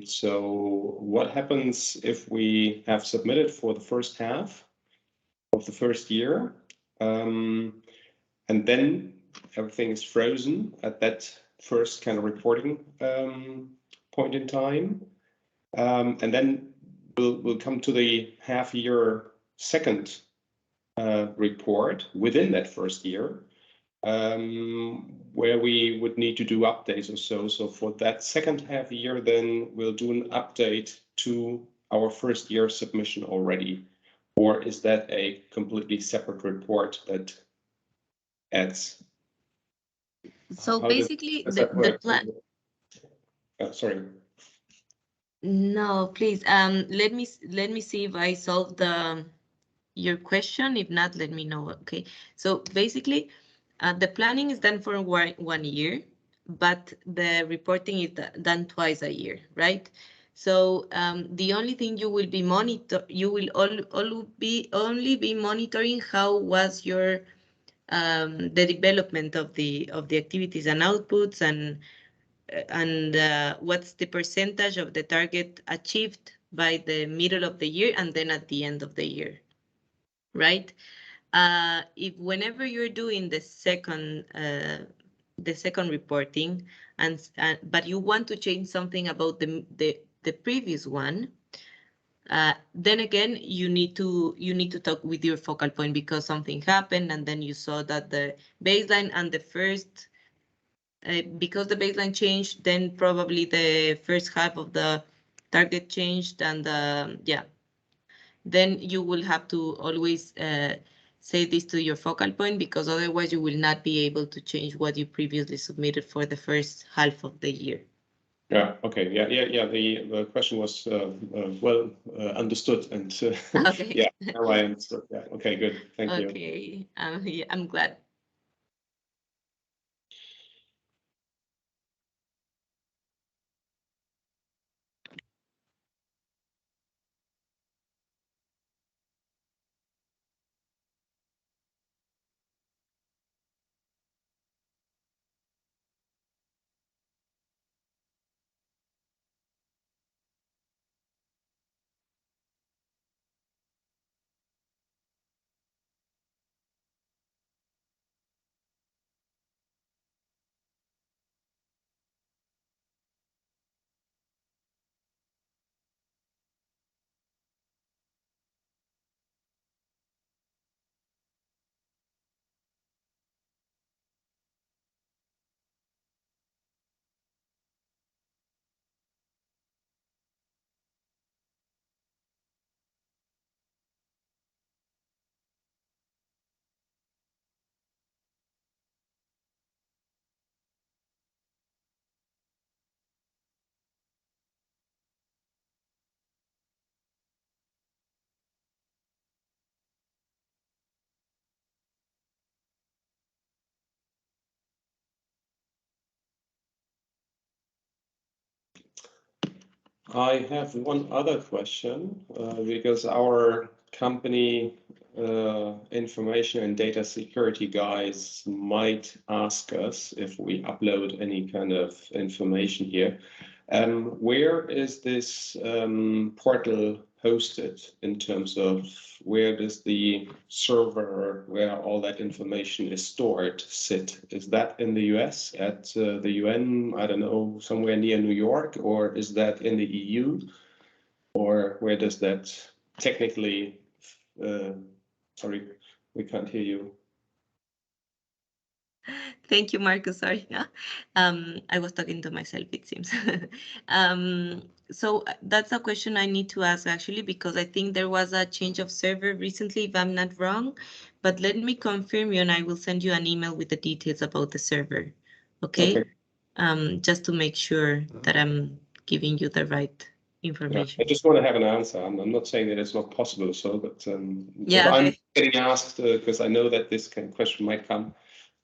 So what happens if we have submitted for the first half of the first year, and then everything is frozen at that first kind of reporting point in time? And then we'll come to the half-year second report within that first year, where we would need to do updates or so. So for that second half year, then we'll do an update to our first year submission already. Or is that a completely separate report that adds? So basically, the plan. Sorry. No, please. Let me see if I solved your question. If not, let me know. Okay. So basically, the planning is done for 1 year. but the reporting is done twice a year, right? So the only thing you will be only be monitoring how was your the development of the activities and outputs, and what's the percentage of the target achieved by the middle of the year and then at the end of the year, right? If whenever you're doing the second reporting, and but you want to change something about the previous one, then again you need to talk with your focal point because something happened, and then you saw that the baseline and the first because the baseline changed, then probably the first half of the target changed, and yeah, then you will have to always say this to your focal point, because otherwise you will not be able to change what you previously submitted for the first half of the year. Yeah. Okay. Yeah. The question was well understood, and Okay. yeah, now I understood. Yeah. Okay. Good. Thank you. Okay. Yeah, I'm glad. I have one other question because our company information and data security guys might ask us if we upload any kind of information here. Where is this portal hosted in terms of where does the server where all that information is stored sit? Is that in the US at the UN, I don't know, somewhere near New York, or is that in the EU? Or where does that technically, sorry, we can't hear you. Thank you, Marcus. Sorry. I was talking to myself, it seems. So that's a question I need to ask, actually, because I think there was a change of server recently, if I'm not wrong. But let me confirm you, and I will send you an email with the details about the server. Okay? Just to make sure that I'm giving you the right information. Yeah, I just want to have an answer. I'm not saying that it's not possible, so, but if I'm getting asked, because I know that this kind of question might come,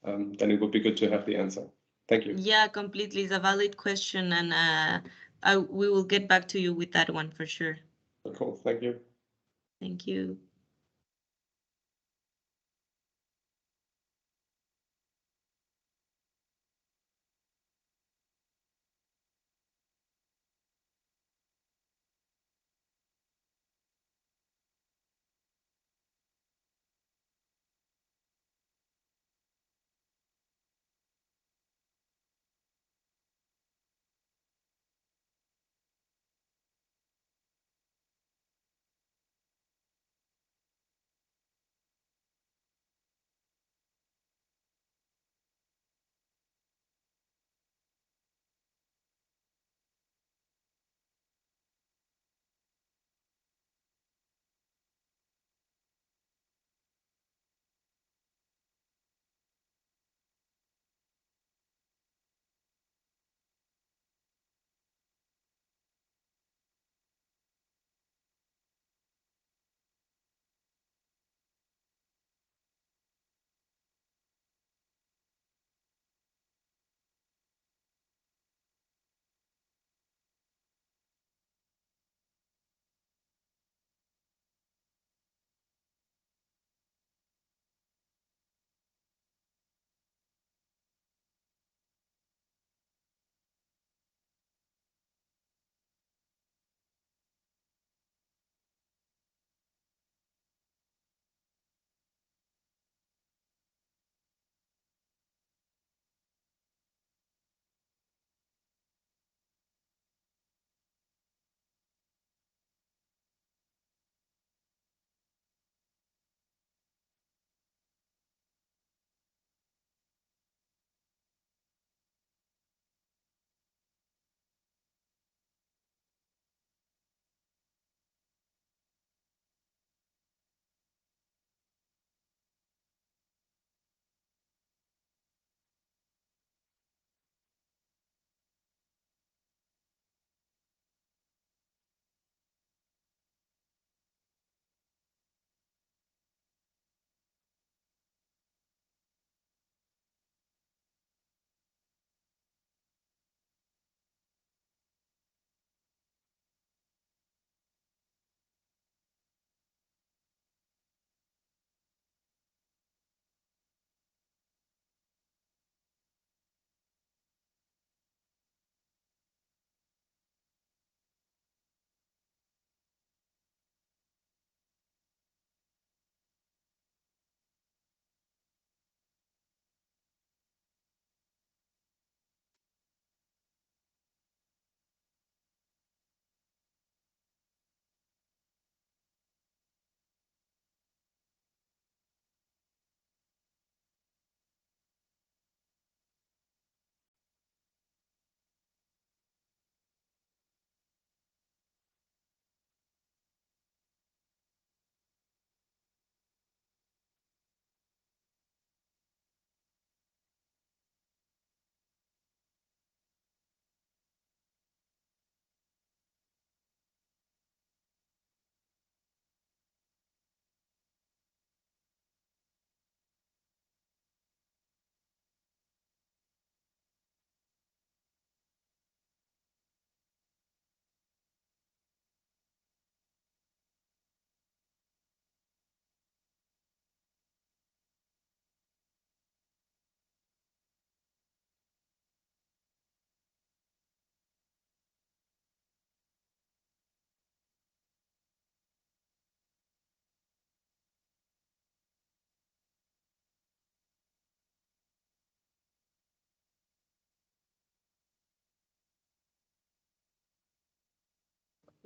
then it would be good to have the answer. Thank you. Yeah, completely. It's a valid question, and we will get back to you with that one for sure. Cool. Thank you. Thank you.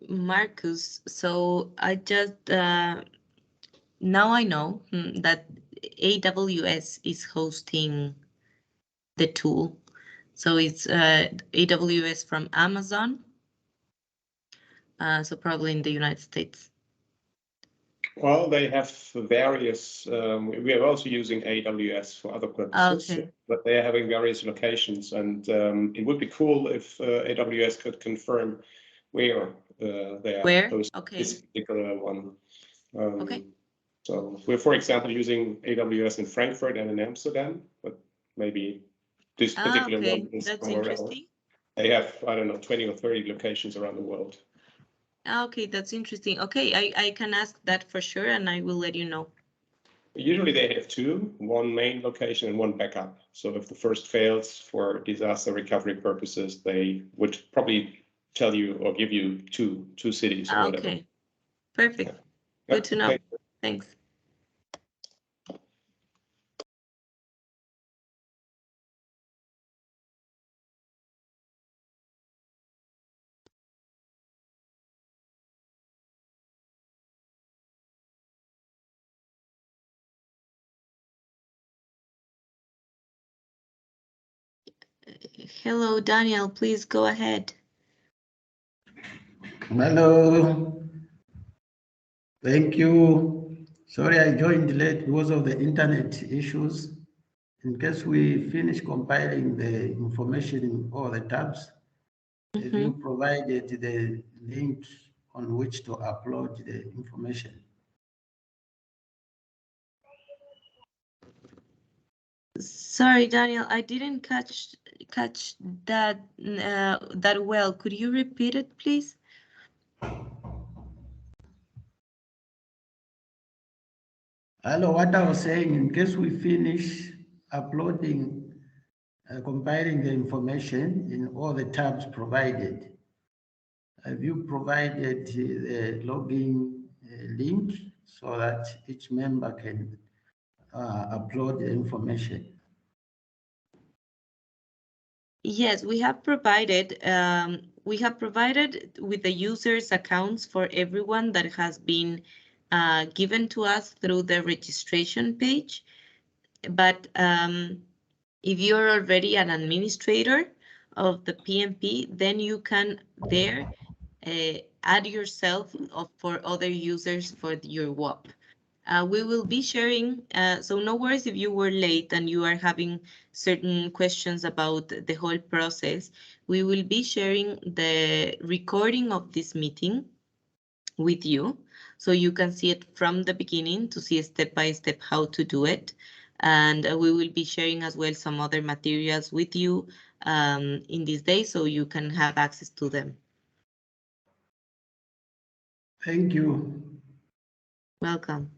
Marcus, so I just now I know that AWS is hosting the tool. So it's AWS from Amazon. So probably in the United States. Well, they have various, we are also using AWS for other purposes, Okay. but they are having various locations, and it would be cool if AWS could confirm where they are Where? hosting Okay. this particular one. Okay. So we're, for example, using AWS in Frankfurt and in Amsterdam, but maybe this particular Okay. one is That's somewhere else. interesting. They have, I don't know, 20 or 30 locations around the world. Okay, that's interesting. Okay, I can ask that for sure, and I will let you know. Usually they have two, one main location and one backup. So if the first fails for disaster recovery purposes, they would probably tell you or give you two cities or whatever. Okay, perfect. Yeah. Good to know. Okay. Thanks. Hello, Daniel, please go ahead. Hello. Thank you. Sorry, I joined late because of the internet issues. In case we finish compiling the information in all the tabs, have you provided the link on which to upload the information? Sorry, Daniel, I didn't catch that that well. Could you repeat it, please? Hello, what I was saying, in case we finish uploading, compiling the information in all the tabs provided, have you provided the login link so that each member can upload the information? Yes, we have provided with the users accounts for everyone that has been given to us through the registration page. But if you're already an administrator of the PMP, then you can there add yourself for other users for your WAP. We will be sharing, so no worries if you were late and you are having certain questions about the whole process. We will be sharing the recording of this meeting with you, so you can see it from the beginning to see step by step how to do it. And we will be sharing as well some other materials with you in this day, so you can have access to them. Thank you. Welcome.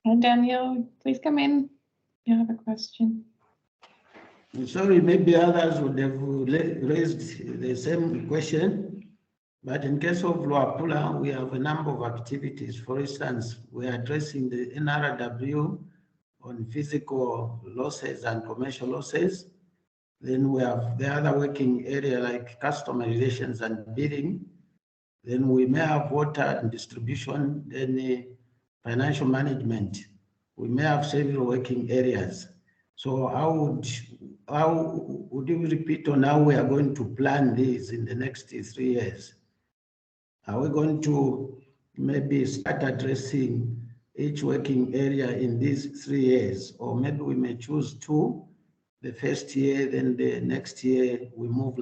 Hi, Daniel, please come in. You have a question. Sorry, maybe others would have raised the same question, but in case of Luapula, we have a number of activities. For instance, we are addressing the NRW on physical losses and commercial losses. Then we have the other working area like customer relations and bidding. Then we may have water and distribution, then financial management. We may have several working areas. So how would you repeat on how we are going to plan this in the next 3 years? Are we going to maybe start addressing each working area in these 3 years? Or maybe we may choose 2, the first year, then the next year we move.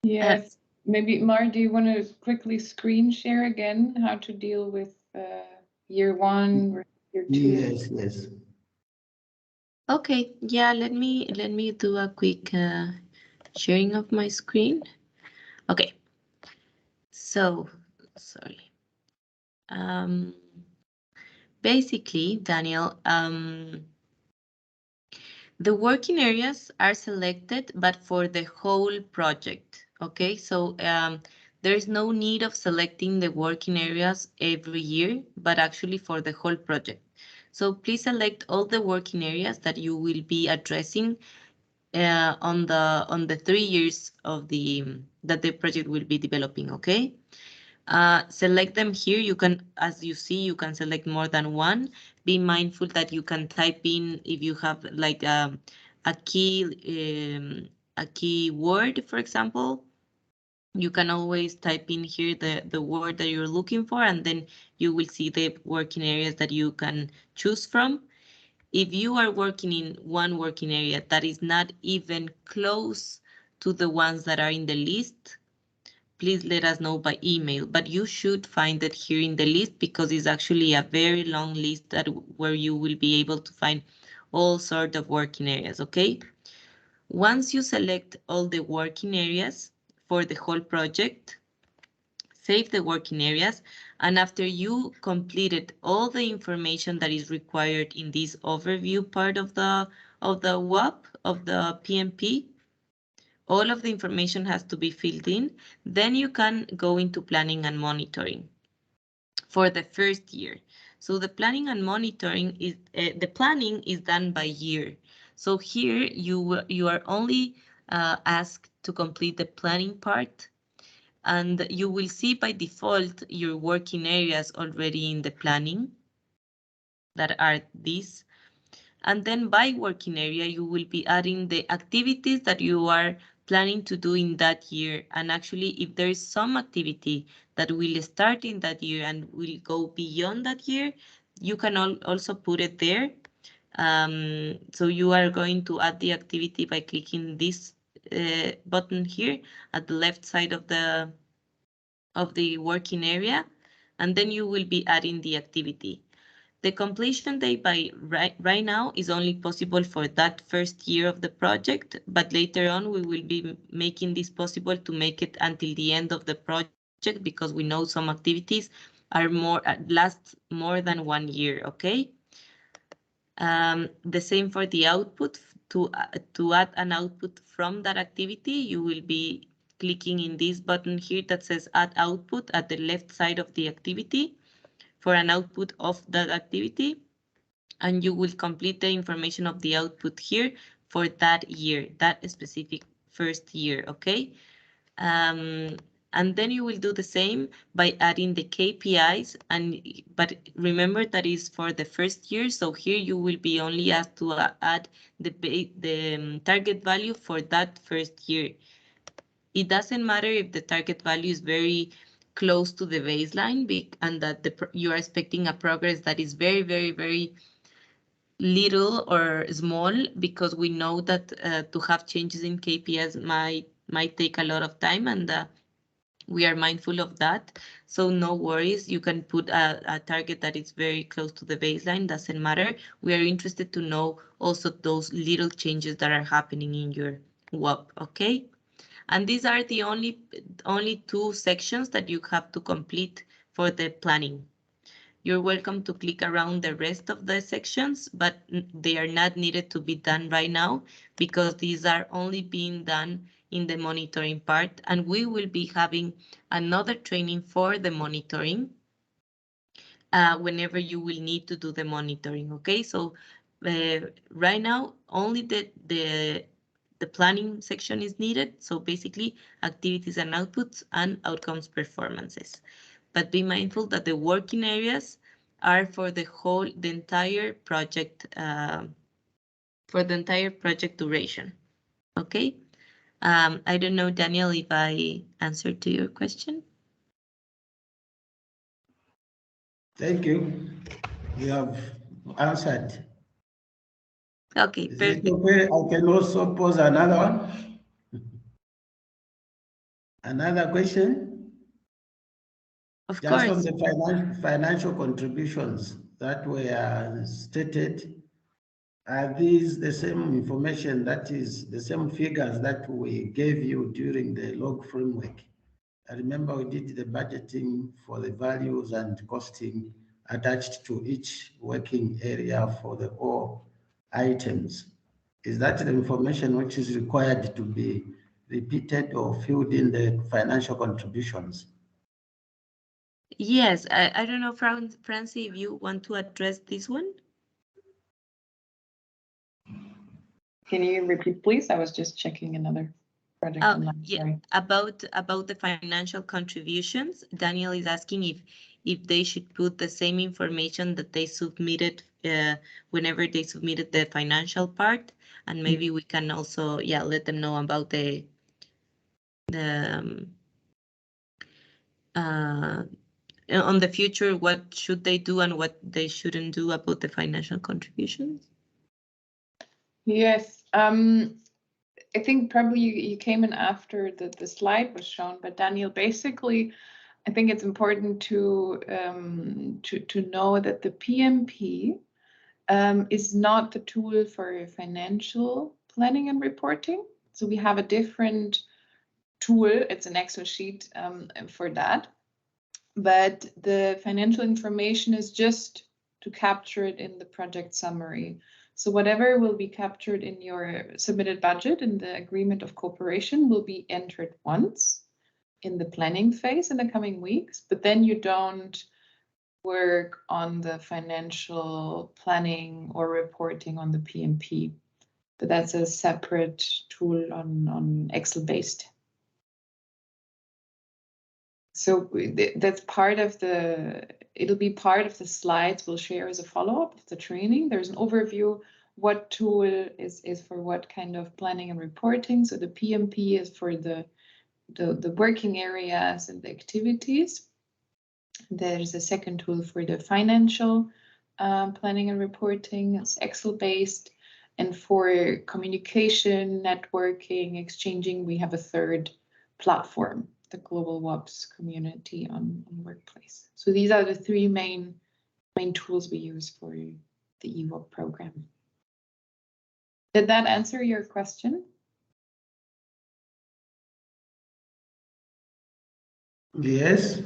Yes, maybe Mar, do you want to quickly screen share again how to deal with year 1 or year 2? Yes, yes. Okay, yeah, let me do a quick sharing of my screen. Okay, so sorry. Basically, Daniel, the working areas are selected, but for the whole project. Okay, so there is no need of selecting the working areas every year, but actually for the whole project. So please select all the working areas that you will be addressing on the 3 years of that the project will be developing. Okay. Select them here. You can, as you see, you can select more than one. Be mindful that you can type in if you have like a key word, for example. You can always type in here the word that you're looking for, and then you will see the working areas that you can choose from. If you are working in one working area that is not even close to the ones that are in the list, please let us know by email, but you should find it here in the list because it's actually a very long list where you will be able to find all sorts of working areas, okay? Once you select all the working areas for the whole project, save the working areas, and after you completed all the information that is required in this overview part of the WAP, of the PMP, all of the information has to be filled in. Then you can go into planning and monitoring for the first year. So the planning and monitoring is the planning is done by year. So here you are only asked to complete the planning part, and you will see by default your working areas already in the planning that are these. And then by working area, you will be adding the activities that you are planning to do in that year. And actually, if there is some activity that will start in that year and will go beyond that year, you can also put it there. So you are going to add the activity by clicking this button here at the left side of the working area, and then you will be adding the activity. The completion date by right now is only possible for that first year of the project, but later on we will be making this possible to make it until the end of the project, because we know some activities are last more than 1 year. Okay. The same for the output. To add an output from that activity, you will be clicking in this button here that says add output at the left side of the activity for an output of that activity, and you will complete the information of the output here for that year, that specific first year. Okay. And then you will do the same by adding the KPIs, but remember that is for the first year. So here you will be only asked to add the target value for that first year. It doesn't matter if the target value is very close to the baseline and that you are expecting a progress that is very, very, very little or small, because we know that to have changes in KPIs might take a lot of time, and we are mindful of that. So no worries, you can put a target that is very close to the baseline, doesn't matter. We are interested to know also those little changes that are happening in your WAP, okay? And these are the only 2 sections that you have to complete for the planning. You're welcome to click around the rest of the sections, but they are not needed to be done right now because these are only being done in the monitoring part, and we will be having another training for the monitoring whenever you will need to do the monitoring, okay? So right now, only the planning section is needed. So basically, activities and outputs and outcomes performances. But be mindful that the working areas are for the entire project, for the entire project duration, okay? I don't know, Daniel, if I answered to your question. Thank you. You have answered. Okay, Is perfect. it okay? I can also pose another one. Another question? Of Just course. on the financial contributions that were stated, are these the same information, that is the same figures that we gave you during the log framework? I remember we did the budgeting for the values and costing attached to each working area for the all items. Is that the information which is required to be repeated or filled in the financial contributions? Yes, I don't know, Francie, if you want to address this one. Can you repeat, please? I was just checking another project online. Yeah, Sorry. about the financial contributions, Daniel is asking if they should put the same information that they submitted whenever they submitted the financial part, and maybe we can also let them know about the on the future, what should they do and what they shouldn't do about the financial contributions. Yes, I think probably you came in after the slide was shown, but Daniel, basically, I think it's important to know that the PMP is not the tool for financial planning and reporting. So we have a different tool. It's an Excel sheet for that. But the financial information is just to capture it in the project summary. So whatever will be captured in your submitted budget in the agreement of cooperation will be entered once in the planning phase in the coming weeks, but then you don't work on the financial planning or reporting on the PMP. But that's a separate tool on Excel based. So that's part of it'll be part of the slides we'll share as a follow-up of the training. There's an overview, what tool is for what kind of planning and reporting. So the PMP is for the working areas and the activities. There's a second tool for the financial planning and reporting. It's Excel-based. And for communication, networking, exchanging, we have a third platform, the Global WOPS community on Workplace. So these are the 3 main tools we use for the EWOP program. Did that answer your question? Yes.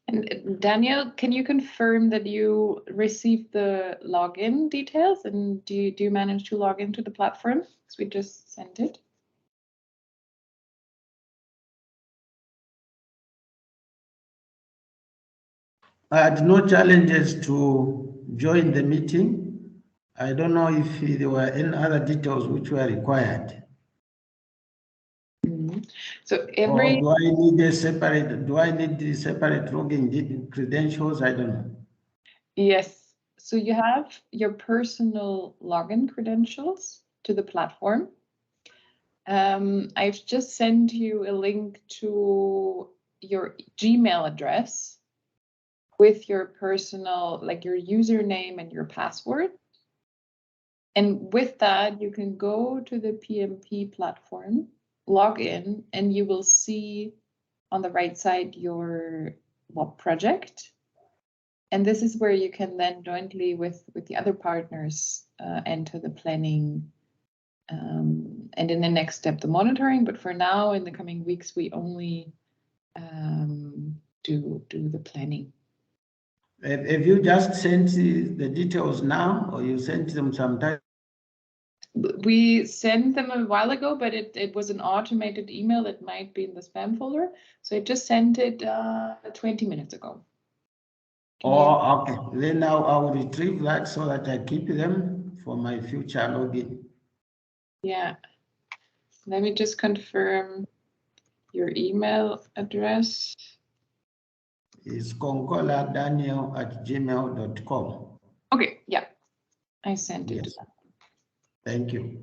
And Daniel, can you confirm that you received the login details, and do you manage to log into the platform? Because we just sent it. I had no challenges to join the meeting. I don't know if there were any other details which were required. Mm-hmm. So Or every do I need a separate, do I need the separate login credentials? I don't know. yes, so you have your personal login credentials to the platform. I've just sent you a link to your Gmail address with your personal, like your username and your password. And with that, you can go to the PMP platform, log in, and you will see on the right side your WOP project. And this is where you can then jointly with the other partners enter the planning and in the next step, the monitoring. But for now, in the coming weeks, we only do the planning. Have you just sent the details now, or you sent them sometime? We sent them a while ago, but it was an automated email that might be in the spam folder. So I just sent it 20 minutes ago. Oh, okay. Then now I will retrieve that so that I keep them for my future login. Yeah. Let me just confirm your email address. It's konkoladaniel@gmail.com. Okay, yeah. I sent it. Yes. Thank you.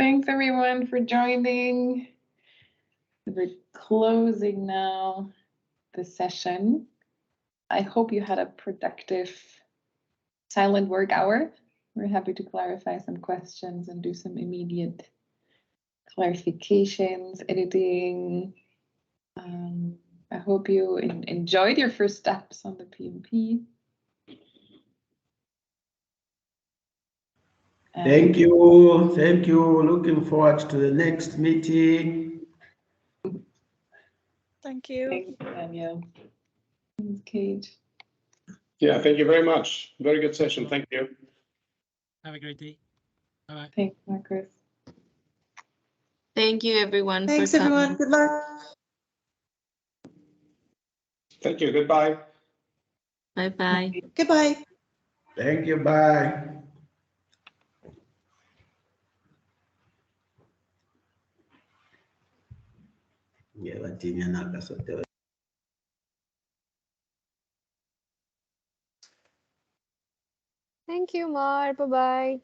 Thanks everyone for joining. We're closing now the session. I hope you had a productive silent work hour. We're happy to clarify some questions and do some immediate clarifications, editing. I hope you enjoyed your first steps on the PMP. Thank you. Thank you. Looking forward to the next meeting. Thank you. Thanks, Daniel. Thanks, Kate. Yeah, thank you very much. Very good session. Thank you. Have a great day. Bye-bye. Thanks, Marcus. Thank you, everyone. Thanks, for coming. everyone. Good luck. Thank you. Goodbye. Bye-bye. Goodbye. Thank you. Bye. Yeah, Thank you, Mar. Bye-bye.